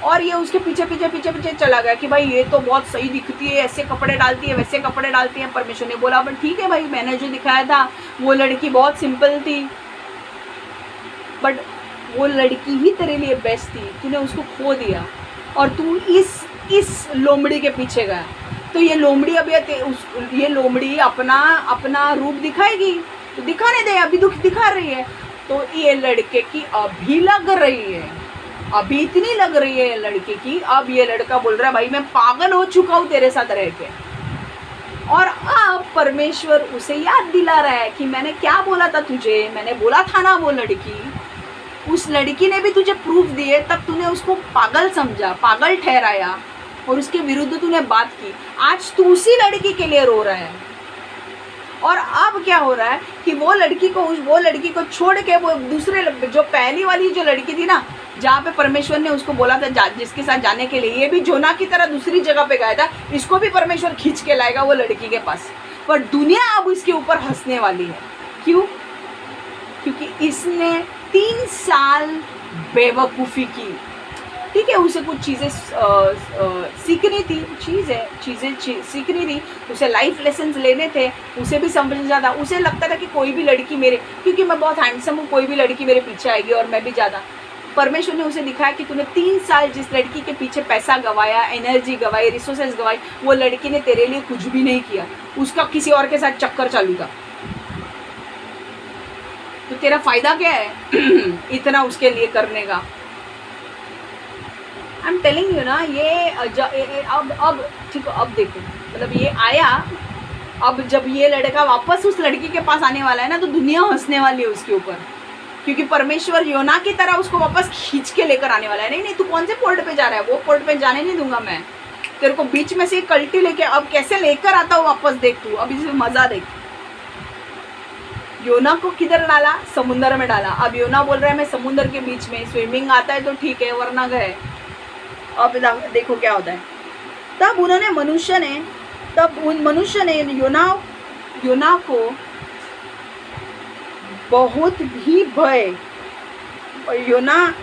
और ये उसके पीछे चला गया कि भाई ये तो बहुत सही दिखती है, ऐसे कपड़े डालती है, वैसे कपड़े डालती है। परमेश्वर ने बोला बट ठीक है भाई, मैंने जो दिखाया था वो लड़की बहुत सिंपल थी, बट वो लड़की ही तेरे लिए बेस्ट थी, तूने उसको खो दिया और तू इस लोमड़ी के पीछे गया। तो ये लोमड़ी अभी ये लोमड़ी अपना रूप दिखाएगी, तो दिखाने दे, अभी दिखा रही है। तो ये लड़के की अभी लग रही है, अभी इतनी लग रही है लड़के की, अब ये लड़का बोल रहा है भाई मैं पागल हो चुका हूँ तेरे साथ रह के। और अब परमेश्वर उसे याद दिला रहा है कि मैंने क्या बोला था तुझे, मैंने बोला था ना वो लड़की, उस लड़की ने भी तुझे प्रूफ दिए, तब तूने उसको पागल समझा, पागल ठहराया और उसके विरुद्ध तूने बात की। आज तू उसी लड़की के लिए रो रहा है। और अब क्या हो रहा है कि वो लड़की को छोड़ के वो दूसरे, जो पहली वाली जो लड़की थी ना, जहाँ पे परमेश्वर ने उसको बोला था जिसके साथ जाने के लिए, ये भी जोना की तरह दूसरी जगह पे गया था, इसको भी परमेश्वर खींच के लाएगा वो लड़की के पास। पर दुनिया अब इसके ऊपर हंसने वाली है। क्यों? क्योंकि इसने 3 साल बेवकूफ़ी की। ठीक है, उसे कुछ चीज़ें सीखनी थी, चीज़ें सीखनी थी, उसे लाइफ लेसन्स लेने थे, उसे भी समझना था। उसे लगता था कि कोई भी लड़की क्योंकि मैं बहुत हैंडसम हूँ, कोई भी लड़की मेरे पीछे आएगी और मैं भी ज़्यादा। परमेश्वर ने उसे दिखाया कि तूने 3 साल जिस लड़की के पीछे पैसा गवाया, एनर्जी गवाई, रिसोर्सेज गवाई, वो लड़की ने तेरे लिए कुछ भी नहीं किया, उसका किसी और के साथ चक्कर चालू था। तो तेरा फ़ायदा क्या है इतना उसके लिए करने का? आई एम टेलिंग यू ना, ये अब ठीक है, अब देखो, मतलब ये आया, अब जब ये लड़का वापस उस लड़की के पास आने वाला है ना, तो दुनिया हंसने वाली है उसके ऊपर, क्योंकि परमेश्वर योना की तरह उसको वापस खींच के लेकर आने वाला है। नहीं तू कौन से पोर्ट पे जा रहा है, वो पोर्ट पे जाने नहीं दूंगा मैं तेरे को। बीच में से कल्टी लेके अब कैसे लेकर आता हूँ वापस, देख तू, अब इसमें मज़ा देख। योना को किधर डाला? समुंदर में डाला। अब योना बोल रहा है मैं समुंदर के बीच में, स्विमिंग आता है तो ठीक है, वरना गए। अब देखो क्या होता है। तब उन मनुष्य ने योना को बहुत ही भय, योना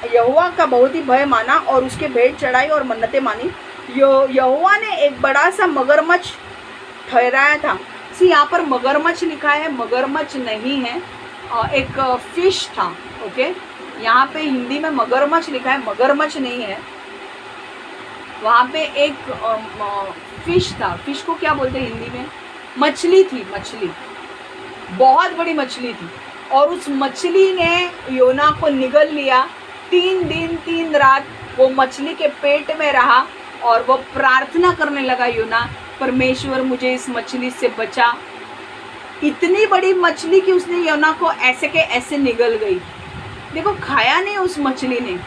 यहोवा का बहुत ही भय माना और उसके भेंट चढ़ाई और मन्नतें मानी। यहोवा ने एक बड़ा सा मगरमच्छ ठहराया था। यहाँ पर मगरमच्छ लिखा है, मगरमच्छ नहीं है, एक फिश था। ओके, यहाँ पे हिंदी में मगरमच्छ लिखा है, मगरमच्छ नहीं है। वहाँ पे एक फिश था। फिश को क्या बोलते हैं हिंदी में? मछली थी, मछली, बहुत बड़ी मछली थी। और उस मछली ने योना को निगल लिया। 3 दिन 3 रात वो मछली के पेट में रहा और वो प्रार्थना करने लगा योना, परमेश्वर मुझे इस मछली से बचा। इतनी बड़ी मछली कि उसने योना को ऐसे के ऐसे निगल गई। देखो खाया नहीं उस मछली ने,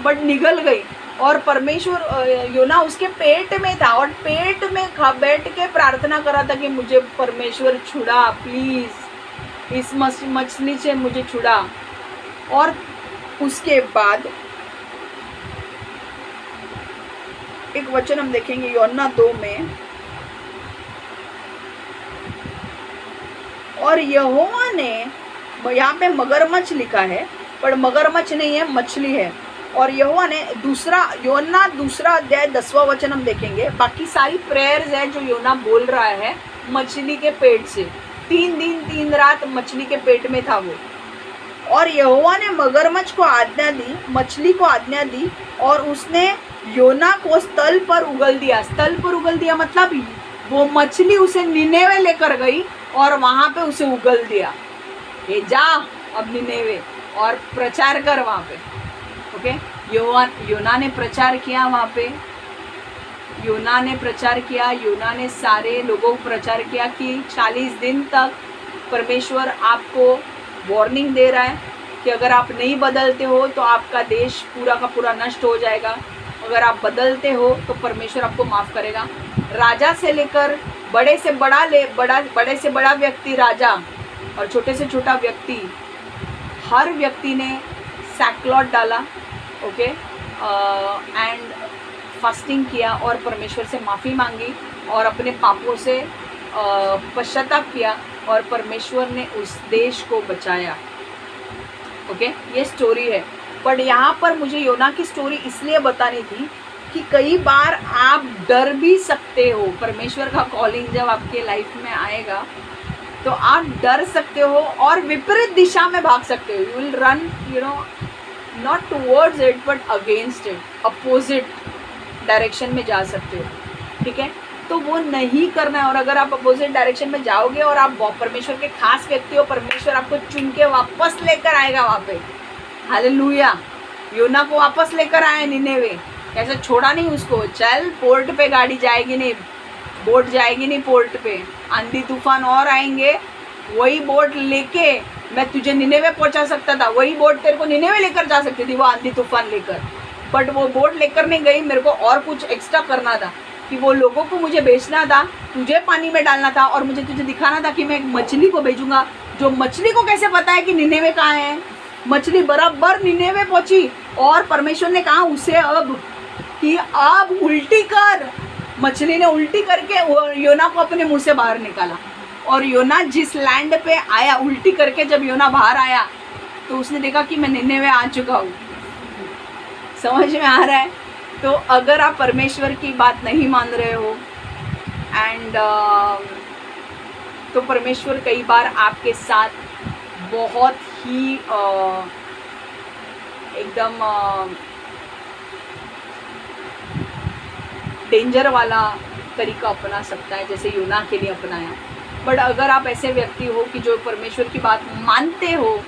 बट निगल गई। और परमेश्वर योना उसके पेट में था और पेट में बैठ के प्रार्थना करा था कि मुझे परमेश्वर छुड़ा, प्लीज़ इस मछली से मुझे छुड़ा। और उसके बाद एक वचन हम देखेंगे योना 2 में, और यहोवा ने, यहाँ पे मगरमच्छ लिखा है पर मगरमच्छ नहीं है, मछली है। और यहोवा ने योना 2 अध्याय 10वां वचन हम देखेंगे। बाकी सारी प्रेयर्स है जो योना बोल रहा है मछली के पेट से। 3 दिन 3 रात मछली के पेट में था वो। और यहोवा ने मगरमच्छ को आज्ञा दी, मछली को आज्ञा दी, और उसने योना को स्थल पर उगल दिया। स्थल पर उगल दिया मतलब वो मछली उसे निनेवे लेकर गई और वहाँ पे उसे उगल दिया। ये जा अब निनेवे और प्रचार कर वहाँ पे। ओके, योना ने प्रचार किया वहाँ पे। योना ने प्रचार किया, योना ने सारे लोगों को प्रचार किया कि 40 दिन तक परमेश्वर आपको वार्निंग दे रहा है कि अगर आप नहीं बदलते हो तो आपका देश पूरा का पूरा नष्ट हो जाएगा। अगर आप बदलते हो तो परमेश्वर आपको माफ़ करेगा। राजा से लेकर बड़े से बड़ा व्यक्ति राजा और छोटे से छोटा व्यक्ति, हर व्यक्ति ने सैक्लॉट डाला। ओके, एंड फास्टिंग किया और परमेश्वर से माफ़ी मांगी और अपने पापों से पश्चाताप किया और परमेश्वर ने उस देश को बचाया। ओके, ये स्टोरी है। बट यहाँ पर मुझे योना की स्टोरी इसलिए बतानी थी कि कई बार आप डर भी सकते हो। परमेश्वर का कॉलिंग जब आपके लाइफ में आएगा तो आप डर सकते हो और विपरीत दिशा में भाग सकते हो। You will run, not towards it but against it, opposite direction में जा सकते हो। ठीक है, तो वो नहीं करना है। और अगर आप अपोजिट डायरेक्शन में जाओगे और आप परमेश्वर के खास व्यक्ति हो, परमेश्वर आपको चुन के वापस लेकर आएगा वहाँ पे। हालेलुया। योना को वापस लेकर आए निनेवे, ऐसे छोड़ा नहीं उसको। चल पोर्ट पे गाड़ी जाएगी नहीं, बोट जाएगी नहीं पोर्ट पे, आंधी तूफान और आएंगे, वही बोट लेके मैं तुझे निनेवे पहुंचा सकता था। वही बोट तेरे को निनेवे लेकर जा सकती थी, वो आंधी तूफान लेकर। बट वो बोट लेकर नहीं गई, मेरे को और कुछ एक्स्ट्रा करना था कि वो लोगों को मुझे बेचना था, तुझे पानी में डालना था और मुझे तुझे दिखाना था कि मैं एक मछली को भेजूंगा। जो मछली को कैसे पता है कि निनेवे कहाँ है? मछली बराबर निनेवे पहुंची और परमेश्वर ने कहा उसे अब उल्टी कर। मछली ने उल्टी करके योना को अपने मुंह से बाहर निकाला। और योना जिस लैंड पे आया उल्टी करके, जब योना बाहर आया तो उसने देखा कि मैं निनेवे आ चुका हूँ। समझ में आ रहा है? तो अगर आप परमेश्वर की बात नहीं मान रहे हो एंड तो परमेश्वर कई बार आपके साथ बहुत ही एकदम डेंजर वाला तरीका अपना सकता है, जैसे योना के लिए अपनाया। बट अगर आप ऐसे व्यक्ति हो कि जो परमेश्वर की बात मानते हो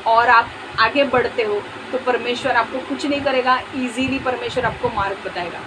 और आप आगे बढ़ते हो तो परमेश्वर आपको कुछ नहीं करेगा, इजीली परमेश्वर आपको मार्ग बताएगा।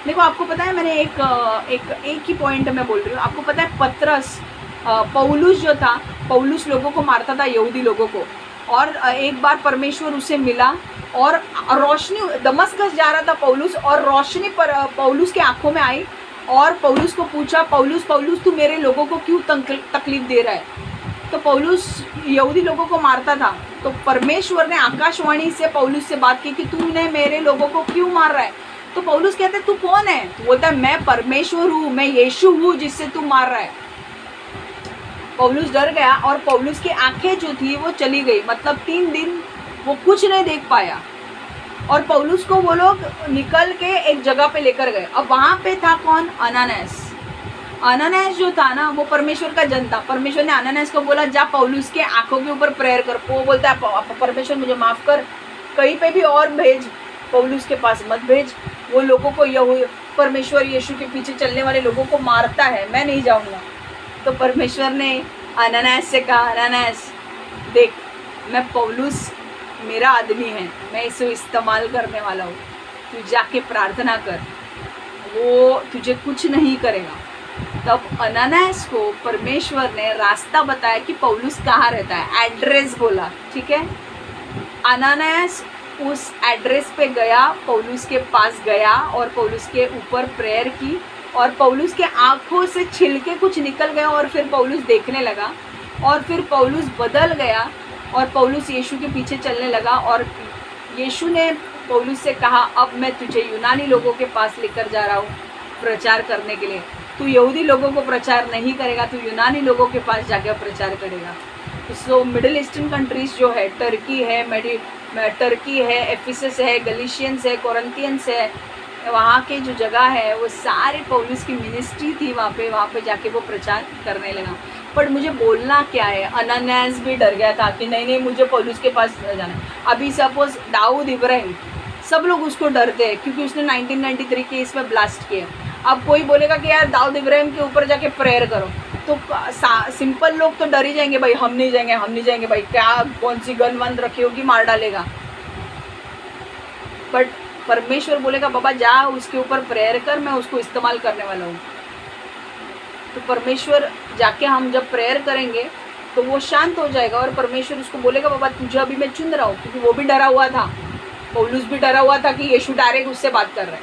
देखो, आपको पता है, मैंने एक ही पॉइंट में बोल रही हूँ। आपको पता है पतरस, पौलुस जो था, पौलुस लोगों को मारता था, यहूदी लोगों को। और एक बार परमेश्वर उसे मिला और रोशनी, दमस्कस जा रहा था पौलुस और रोशनी पर पौलुस के आंखों में आई और पौलुस को पूछा, पौलुस पौलुस तू मेरे लोगों को क्यों तकलीफ दे रहा है? तो पौलुस यहूदी लोगों को मारता था। तो परमेश्वर ने आकाशवाणी से पौलुस से बात की कि तूने मेरे लोगों को क्यों मार रहा है? तो पौलुस कहते तू कौन है? तो बोलता है मैं परमेश्वर हूँ, मैं यीशु हूँ जिससे तू मार रहा है। पौलुस डर गया और पौलुस की आंखें जो थी वो चली गई, मतलब 3 दिन वो कुछ नहीं देख पाया। और पौलुस को वो लोग निकल के एक जगह पे लेकर गए। अब वहाँ पे था कौन? अनानियास। अनानियास जो था ना, वो परमेश्वर का जन था। परमेश्वर ने अनानियास को बोला जा पौलुस के आंखों के ऊपर प्रेयर कर। वो बोलता है परमेश्वर मुझे माफ़ कर, कहीं पे भी और भेज, पौलुस के पास मत भेज। वो लोगों को परमेश्वर यीशु के पीछे चलने वाले लोगों को मारता है, मैं नहीं जाऊँगा। तो परमेश्वर ने अनानियास से कहा, अनानियास देख, मैं पौलुस मेरा आदमी है, मैं इसे इस्तेमाल करने वाला हूँ, तू जाके प्रार्थना कर वो तुझे कुछ नहीं करेगा। तब अनानास को परमेश्वर ने रास्ता बताया कि पौलुस कहाँ रहता है, एड्रेस बोला, ठीक है। अनानास उस एड्रेस पे गया, पौलुस के पास गया और पौलुस के ऊपर प्रेयर की, और पौलुस के आँखों से छिलके कुछ निकल गया और फिर पौलुस देखने लगा, और फिर पौलुस बदल गया और पौलुस यीशु के पीछे चलने लगा। और यीशु ने पौलुस से कहा, अब मैं तुझे यूनानी लोगों के पास लेकर जा रहा हूँ प्रचार करने के लिए। तू यहूदी लोगों को प्रचार नहीं करेगा, तू यूनानी लोगों के पास जाकर प्रचार करेगा। सो मिडिल ईस्टर्न कंट्रीज़ जो है, टर्की है, एफिसस है, गलीशियंस है, कोरिंथियंस है, वहाँ के जो जगह है वो सारे पौलुस की मिनिस्ट्री थी। वहाँ पे जाके वो प्रचार करने लगा। पर मुझे बोलना क्या है, अनानास भी डर गया था कि नहीं मुझे पौलुस के पास जाना है। अभी सपोज दाऊद इब्राहिम, सब लोग उसको डरते हैं क्योंकि उसने 1993 के इसमें ब्लास्ट किया। अब कोई बोलेगा कि यार दाऊद इब्राहिम के ऊपर जाके प्रेयर करो, तो सिंपल लोग तो डर ही जाएंगे, भाई हम नहीं जाएंगे भाई, क्या कौन सी गन वन रखी होगी, मार डालेगा। बट परमेश्वर बोलेगा बाबा जा उसके ऊपर प्रेयर कर, मैं उसको इस्तेमाल करने वाला हूँ। तो परमेश्वर जाके हम जब प्रेयर करेंगे तो वो शांत हो जाएगा और परमेश्वर उसको बोलेगा बाबा तुझे अभी मैं चुन रहा हूँ। क्योंकि वो भी डरा हुआ था, पौलुस भी डरा हुआ था कि यीशु डायरेक्ट उससे बात कर रहा है,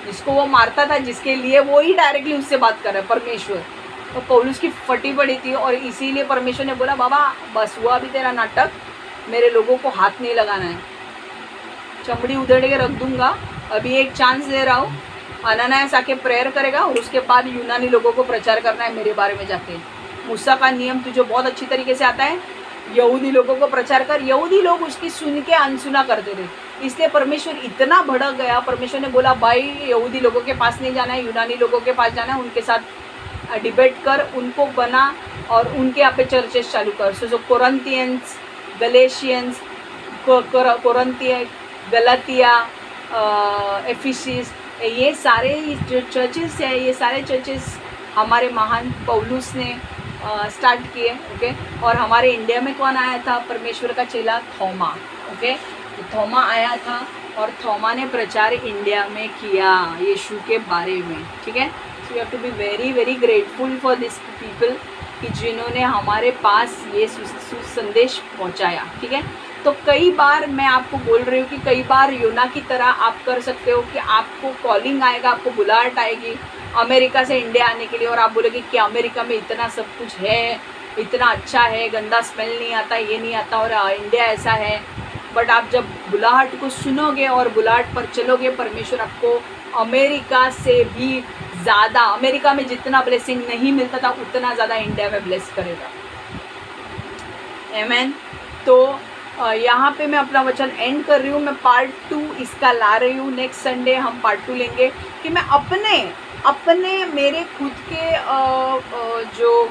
जिसको वो मारता था, जिसके लिए वो ही डायरेक्टली उससे बात कर रहा है परमेश्वर। तो पौलुस की फटी पड़ी थी और इसीलिए परमेश्वर ने बोला बाबा बस हुआ अभी तेरा नाटक, मेरे लोगों को हाथ नहीं लगाना है, चमड़ी उधेड़ के रख दूंगा। अभी एक चांस दे रहा हूँ, अनानास आके प्रेयर करेगा और उसके बाद यूनानी लोगों को प्रचार करना है मेरे बारे में जाके। मूसा का नियम तुझे बहुत अच्छी तरीके से आता है, यहूदी लोगों को प्रचार कर। यहूदी लोग उसकी सुन के अनसुना करते थे, इसलिए परमेश्वर इतना भड़क गया। परमेश्वर ने बोला भाई यहूदी लोगों के पास नहीं जाना है, यूनानी लोगों के पास जाना है, उनके साथ डिबेट कर, उनको बना और उनके यहाँ पे चर्चेस चालू कर। सो कोरिंथियंस, गलेशियंस, कोरिंथिया, गलातिया, एफिसिस, ये सारे जो चर्चेस है, ये सारे चर्चेस हमारे महान पौलुस ने स्टार्ट किए। ओके, और हमारे इंडिया में कौन आया था, परमेश्वर का चेला थोमा। ओके, तो थोमा आया था और थोमा ने प्रचार इंडिया में किया यीशु के बारे में। ठीक है, so you have to be very very grateful for this people कि जिन्होंने हमारे पास ये संदेश पहुंचाया। ठीक है, तो कई बार मैं आपको बोल रही हूँ कि कई बार योना की तरह आप कर सकते हो कि आपको कॉलिंग आएगा, आपको बुलाहट आएगी अमेरिका से इंडिया आने के लिए, और आप बोलोगे कि अमेरिका में इतना सब कुछ है, इतना अच्छा है, गंदा स्मेल नहीं आता, ये नहीं आता, और इंडिया ऐसा है। बट आप जब बुलाहट को सुनोगे और बुलाहट पर चलोगे, परमेश्वर आपको अमेरिका से भी ज़्यादा, अमेरिका में जितना ब्लेसिंग नहीं मिलता था उतना ज़्यादा इंडिया में ब्लेस करेगा। आमीन। तो यहाँ पे मैं अपना वचन एंड कर रही हूँ। मैं पार्ट 2 इसका ला रही हूँ। नेक्स्ट संडे हम पार्ट 2 लेंगे कि मैं अपने मेरे खुद के जो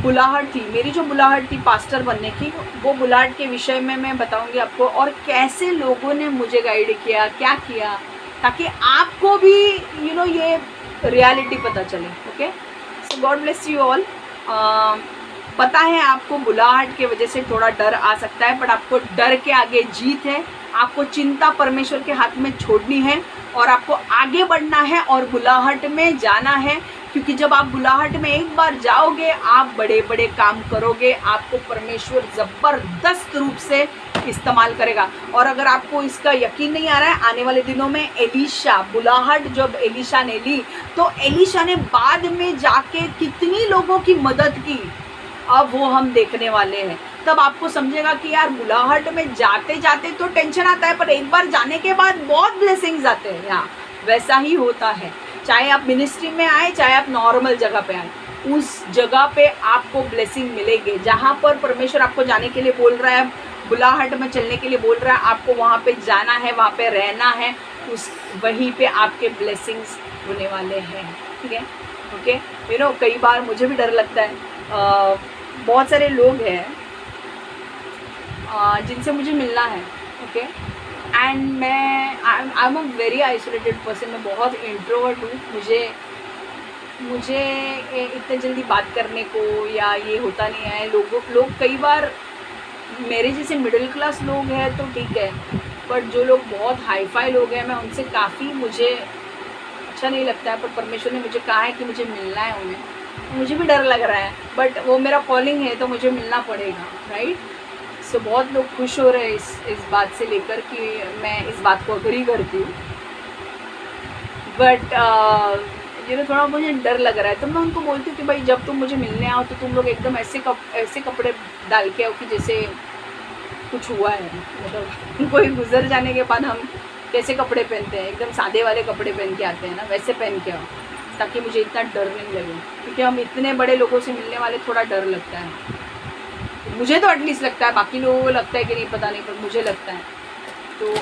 बुलाहट थी, मेरी जो बुलाहट थी पास्टर बनने की, वो बुलाहट के विषय में मैं बताऊंगी आपको, और कैसे लोगों ने मुझे गाइड किया, क्या किया, ताकि आपको भी ये रियलिटी पता चले। Okay, so God bless you all. पता है आपको बुलाहट के वजह से थोड़ा डर आ सकता है, बट आपको डर के आगे जीत है। आपको चिंता परमेश्वर के हाथ में छोड़नी है और आपको आगे बढ़ना है और बुलाहट में जाना है, क्योंकि जब आप बुलाहट में एक बार जाओगे आप बड़े बड़े काम करोगे, आपको परमेश्वर ज़बरदस्त रूप से इस्तेमाल करेगा। और अगर आपको इसका यकीन नहीं आ रहा है, आने वाले दिनों में एलीशा, बुलाहट जब एलीशा ने ली तो एलीशा ने बाद में जाके कितनी लोगों की मदद की, अब वो हम देखने वाले हैं। तब आपको समझेगा कि यार बुलाहट में जाते जाते तो टेंशन आता है, पर एक बार जाने के बाद बहुत ब्लेसिंग्स आते हैं। यहाँ वैसा ही होता है, चाहे आप मिनिस्ट्री में आए, चाहे आप नॉर्मल जगह पे आए, उस जगह पे आपको ब्लेसिंग मिलेंगे। जहाँ पर परमेश्वर आपको जाने के लिए बोल रहा है, बुलाहट में चलने के लिए बोल रहा है, आपको वहाँ पे जाना है, वहाँ पे रहना है, उस वहीं पे आपके ब्लेसिंग्स होने वाले हैं। ठीक है, ओके। कई बार मुझे भी डर लगता है। बहुत सारे लोग हैं जिनसे मुझे मिलना है। ओके, एंड मैं I am a very isolated person, मैं बहुत इंट्रोवर्ट हूँ। मुझे इतने जल्दी बात करने को या ये होता नहीं है। लोग कई बार मेरे जैसे मिडिल क्लास लोग हैं तो ठीक है, बट जो लोग बहुत हाई फाई लोग हैं, मैं उनसे काफ़ी मुझे अच्छा नहीं लगता है, पर परमेश्वर ने मुझे कहा है कि मुझे मिलना है उन्हें, मुझे भी डर लग रहा है, बट वो मेरा कॉलिंग है तो मुझे मिलना पड़ेगा, राइट। सो बहुत लोग खुश हो रहे हैं इस बात से लेकर कि मैं इस बात को अग्री करती हूँ, बट थोड़ा मुझे डर लग रहा है। तो मैं उनको बोलती हूँ कि भाई जब तुम मुझे मिलने आओ तो तुम लोग एकदम ऐसे कपड़े डाल के आओ कि जैसे कुछ हुआ है, मतलब कोई गुजर जाने के बाद हम कैसे कपड़े पहनते हैं, एकदम सादे वाले कपड़े पहन के आते हैं ना, वैसे पहन के आओ, ताकि मुझे इतना डर नहीं लगे, क्योंकि हम इतने बड़े लोगों से मिलने वाले, थोड़ा डर लगता है। मुझे तो एटलीस्ट लगता है, बाकी लोगों को लगता है कि नहीं पता नहीं, पर मुझे लगता है। तो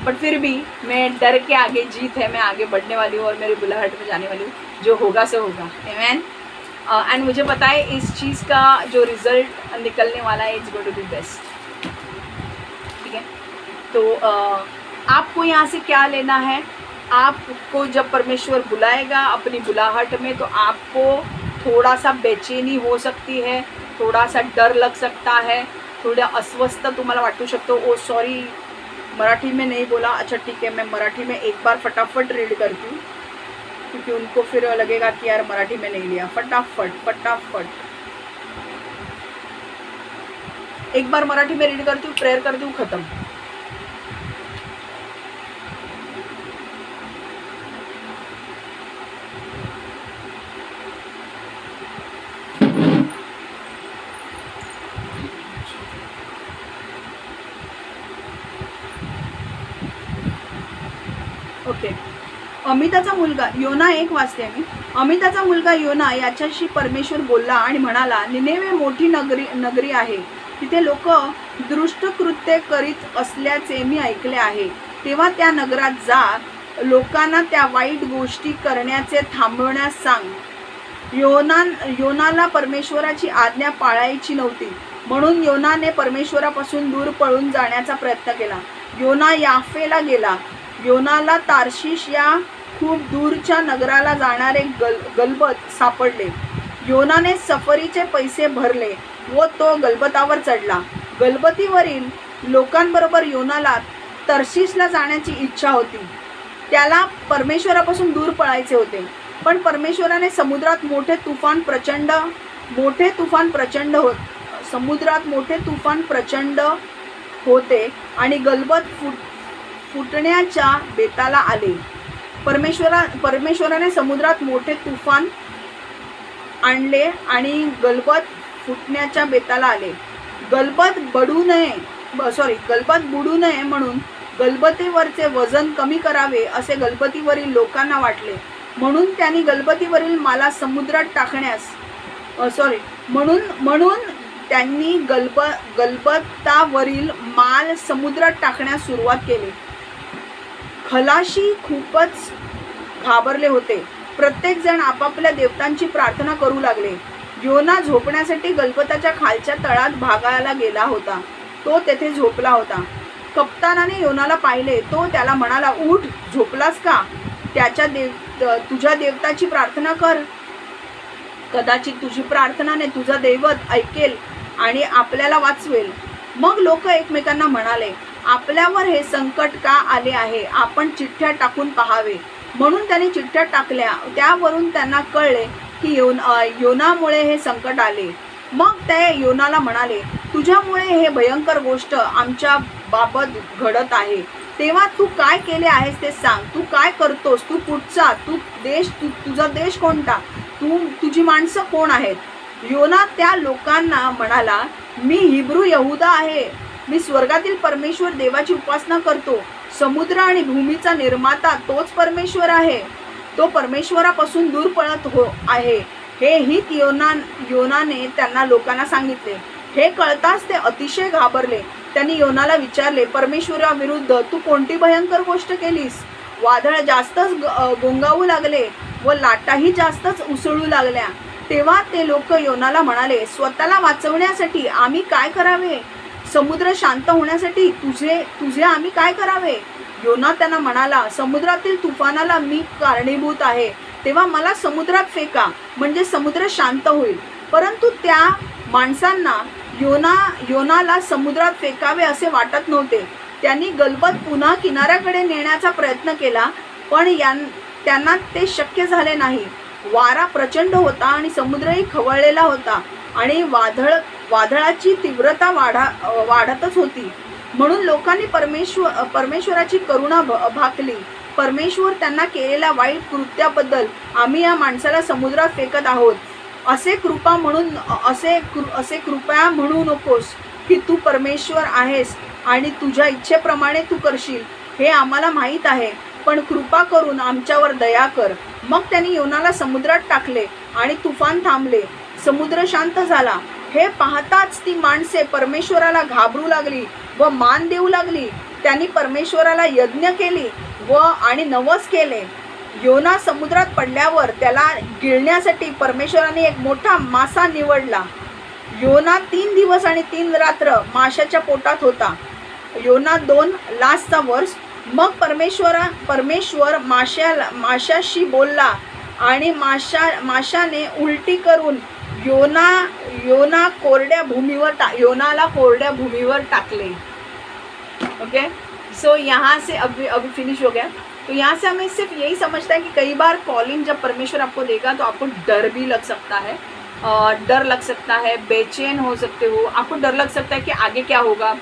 बट फिर भी मैं डर के आगे जीत है, मैं आगे बढ़ने वाली हूँ और मेरी बुलाहट में जाने वाली हूँ, जो होगा सो होगा, आमीन। एंड मुझे पता है इस चीज़ का जो रिज़ल्ट निकलने वाला है, it's going to be best, ठीक है। तो आपको यहाँ से क्या लेना है, आपको जब परमेश्वर बुलाएगा अपनी बुलाहट में, तो आपको थोड़ा सा बेचैनी हो सकती है, थोड़ा सा डर लग सकता है, थोड़ा अस्वस्थ तुम्हाला वाटू शकतो। ओ सॉरी, मराठी में नहीं बोला, अच्छा ठीक है, मैं मराठी में एक बार फटाफट रीड करती हूँ, क्योंकि उनको फिर लगेगा कि यार मराठी में नहीं लिया। फटाफट एक बार मराठी में रीड करती हूँ, प्रेयर करती हूँ, खत्म। ओके। अमिताचा मुलगा योना, एक वाचते मी। अमिताचा मुलगा योना याच्याशी परमेश्वर बोलला आणि म्हणाला, निनेवे मोठी नगरी आहे, तिथे लोक दुष्ट कृत्य करीत असल्याचे मी ऐकले आहे, तेव्हा त्या नगरात जा, लोकांना त्या वाईट गोष्टी करण्याचे थांबवण्यास सांग। योनाला परमेश्वराची आज्ञा पाळायची नव्हती, म्हणून योनाने परमेश्वरापासून दूर पळून जाण्याचा प्रयत्न केला। योना याफेला गेला। योनाला तार्शिश या खूप दूरच्या नगराला जाणारे गलबत सापडले। योनाने सफरीचे पैसे भरले व तो गलबतावर चढला। गलबतीवरील लोकांबरोबर योनाला तर्शीशला जाण्याची इच्छा होती। त्याला परमेश्वरापासून दूर पळायचे होते, पण परमेश्वराने समुद्रात मोठे तुफान प्रचंड होते आणि गलबत फुटण्याच्या बेताला आले। परमेश्वराने समुद्रात मोठे तुफान आणले आणि गलबत फुटण्याच्या बेताला आले। गलबत बुडू नये म्हणून गलबतीवरचे वजन कमी करावे असे गलबतीवरील लोकांना वाटले, म्हणून त्यांनी गलबतीवरील माला समुद्रात टाकण्यास म्हणून त्यांनी गलबतावरील माल समुद्रात टाकण्यास सुरुवात केली। खलाशी खूपच घाबरले होते। प्रत्येक जण आपापल्या देवतांची प्रार्थना करू लागले। योना झोपण्यासाठी गलबताच्या खालच्या तळात भागायला गेला होता। तो तेथे झोपला होता। कप्तानाने योनाला पाहिले, तो त्याला म्हणाला, उठ, झोपलास का? तुझ्या देवताची प्रार्थना कर, कदाचित तुझी प्रार्थनाने तुझा दैवत ऐकेल आणि आपल्याला वाचवेल। मग लोक एकमेकांना म्हणाले, आपल्यावर हे संकट का आले आहे, आपण चिठ्ठ्या टाकून पाहावे। म्हणून त्यांनी चिठ्ठ्या टाकल्या। त्यावरून त्यांना कळले की योनामुळे हे संकट आले। मग ते योनाला म्हणाले, तुझ्यामुळे हे भयंकर गोष्ट आमच्या बाबत घडत आहे, तेव्हा तू काय केले आहेस ते सांग। तू काय करतोस? तू कुठचा? तुझा देश कोणता? तुझी माणसं कोण आहेत? योना त्या लोकांना म्हणाला, मी हिब्रू यहूदा आहे। मी स्वर्गातील परमेश्वर देवाची उपासना करतो। समुद्र आणि भूमीचा निर्माता तोच परमेश्वर आहे। तो परमेश्वरापासून दूर पळत आहे, हे हित योनाने त्यांना लोकांना सांगितले। हे कळताच ते अतिशय घाबरले। त्यांनी योनाला विचारले, परमेश्वराविरुद्ध तू कोणती भयंकर गोष्ट केलीस? वादळ जास्तच गोंगावू लागले व लाटाही जास्तच उसळू लागल्या। तेव्हा ते लोक योनाला म्हणाले, स्वतःला वाचवण्यासाठी आम्ही काय करावे? समुद्र शांत होण्यासाठी तुझे आम्ही काय करावे? योना त्यांना म्हणाला, समुद्रातील तुफानाला मी कारणीभूत आहे, तेव्हा मला समुद्रात फेका, म्हणजे समुद्र शांत होईल। परंतु त्या माणसांना योनाला समुद्रात फेकावे असे वाटत नव्हते। त्यांनी गलबत पुन्हा किनाऱ्याकडे नेण्याचा प्रयत्न केला, पण त्यांना ते शक्य झाले नाही. वारा प्रचंड होता आणि समुद्रही खवळलेला होता आणि वादळाची तीव्रता वाढतच होती. म्हणून लोकांनी परमेश्वराची करुणा भाकली. परमेश्वर त्यांना केलेल्या वाईट कृत्याबद्दल, आम्ही या माणसाला समुद्रात फेकत आहोत असे कृपया म्हणू नकोस की तू परमेश्वर आहेस आणि तुझ्या इच्छेप्रमाणे तू करशील, हे आम्हाला माहीत आहे, पण कृपा करून आमच्यावर दया कर. मग त्यांनी योनाला समुद्रात टाकले आणि तुफान थांबले. समुद्र शांत झाला. हे पाहताच ती माणसे परमेश्वराला घाबरू लागली व मान देऊ लागली. त्यांनी परमेश्वराला यज्ञ केली आणि नवस केले. योना समुद्रात पडल्यावर त्याला गिळण्यासाठी परमेश्वराने एक मोठा मासा निवडला. योना 3 दिवस आणि 3 रात्र माशाच्या पोटात होता. योना 2 लास्टचा वर्स. मग परमेश्वर माशाशी बोलला आणि माशाने उलटी करून योनाला कोरड्या भूमीवर टाकले. ओके, सो यहाँ से अभी फिनिश हो गया. तो यहाँ से हमें सिर्फ यही समझता है कि कई बार कॉलिंग जब परमेश्वर आपको देगा तो आपको डर भी लग सकता है, बेचैन हो सकते हो, आपको डर लग सकता है कि आगे क्या होगा.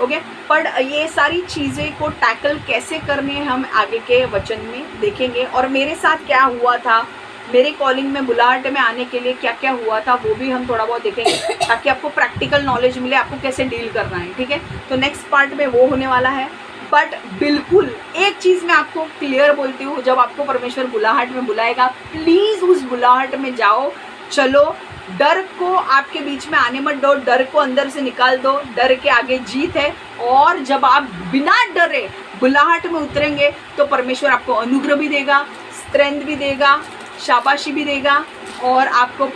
ओके, पर ये सारी चीज़ें को टैकल कैसे करने हम आगे के वचन में देखेंगे. और मेरे साथ क्या हुआ था, मेरे कॉलिंग में बुलाहट में आने के लिए क्या क्या हुआ था, वो भी हम थोड़ा बहुत देखेंगे ताकि आपको प्रैक्टिकल नॉलेज मिले आपको कैसे डील करना है. ठीक है, तो नेक्स्ट पार्ट में वो होने वाला है. बट बिल्कुल एक चीज़ मैं आपको क्लियर बोलती हूँ, जब आपको परमेश्वर बुलाहट में बुलाएगा, प्लीज़ उस बुलाहट में जाओ, चलो. डर को आपके बीच में आने मत दो, डर को अंदर से निकाल दो. डर के आगे जीत है. और जब आप बिना डरे बुलाहट में उतरेंगे तो परमेश्वर आपको अनुग्रह भी देगा, स्ट्रेंथ भी देगा, शाबाशी भी देगा और आपको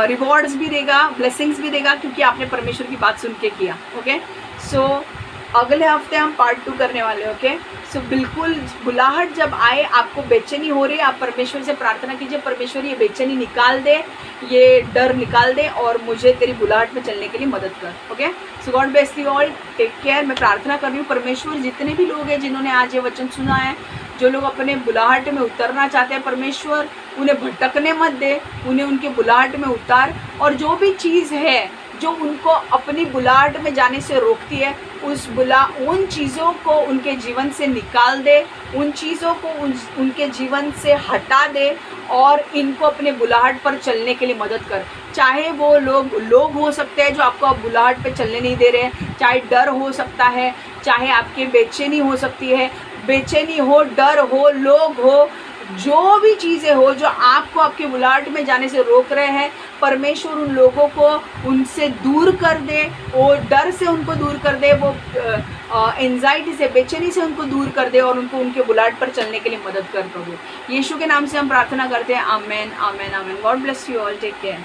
रिवॉर्ड्स भी देगा, ब्लेसिंग्स भी देगा, क्योंकि आपने परमेश्वर की बात सुन के किया. ओके, सो अगले हफ्ते हम पार्ट 2 करने वाले. ओके, सो बिल्कुल बुलाहट जब आए, आपको बेचैनी हो रही है, आप परमेश्वर से प्रार्थना कीजिए, परमेश्वर ये बेचैनी निकाल दे, ये डर निकाल दे और मुझे तेरी बुलाहट में चलने के लिए मदद कर. Okay, so God bless you all, take care. मैं प्रार्थना कर रही हूँ परमेश्वर जितने भी लोग हैं जिन्होंने आज ये वचन सुना है, जो लोग अपने बुलाहट में उतरना चाहते हैं, परमेश्वर उन्हें भटकने मत दे, उन्हें उनके बुलाहट में उतार. और जो भी चीज़ है जो उनको अपनी बुलाहट में जाने से रोकती है, उन चीज़ों को उनके जीवन से निकाल दे, उन चीज़ों को उनके जीवन से हटा दे और इनको अपने बुलाहट पर चलने के लिए मदद कर. चाहे वो लोग हो सकते हैं जो आपको अब बुलाहट पे चलने नहीं दे रहे हैं, चाहे डर हो सकता है, चाहे आपके बेचैनी हो सकती है, बेचैनी हो, डर हो, लोग हो, जो भी चीज़ें हो जो आपको आपके बुलाहट में जाने से रोक रहे हैं, परमेश्वर उन लोगों को उनसे दूर कर दे, वो डर से उनको दूर कर दे, वो एंजाइटी से, बेचैनी से उनको दूर कर दे और उनको उनके बुलाहट पर चलने के लिए मदद कर प्रभु. यीशु के नाम से हम प्रार्थना करते हैं. Amen, amen, amen. God bless you all, take care.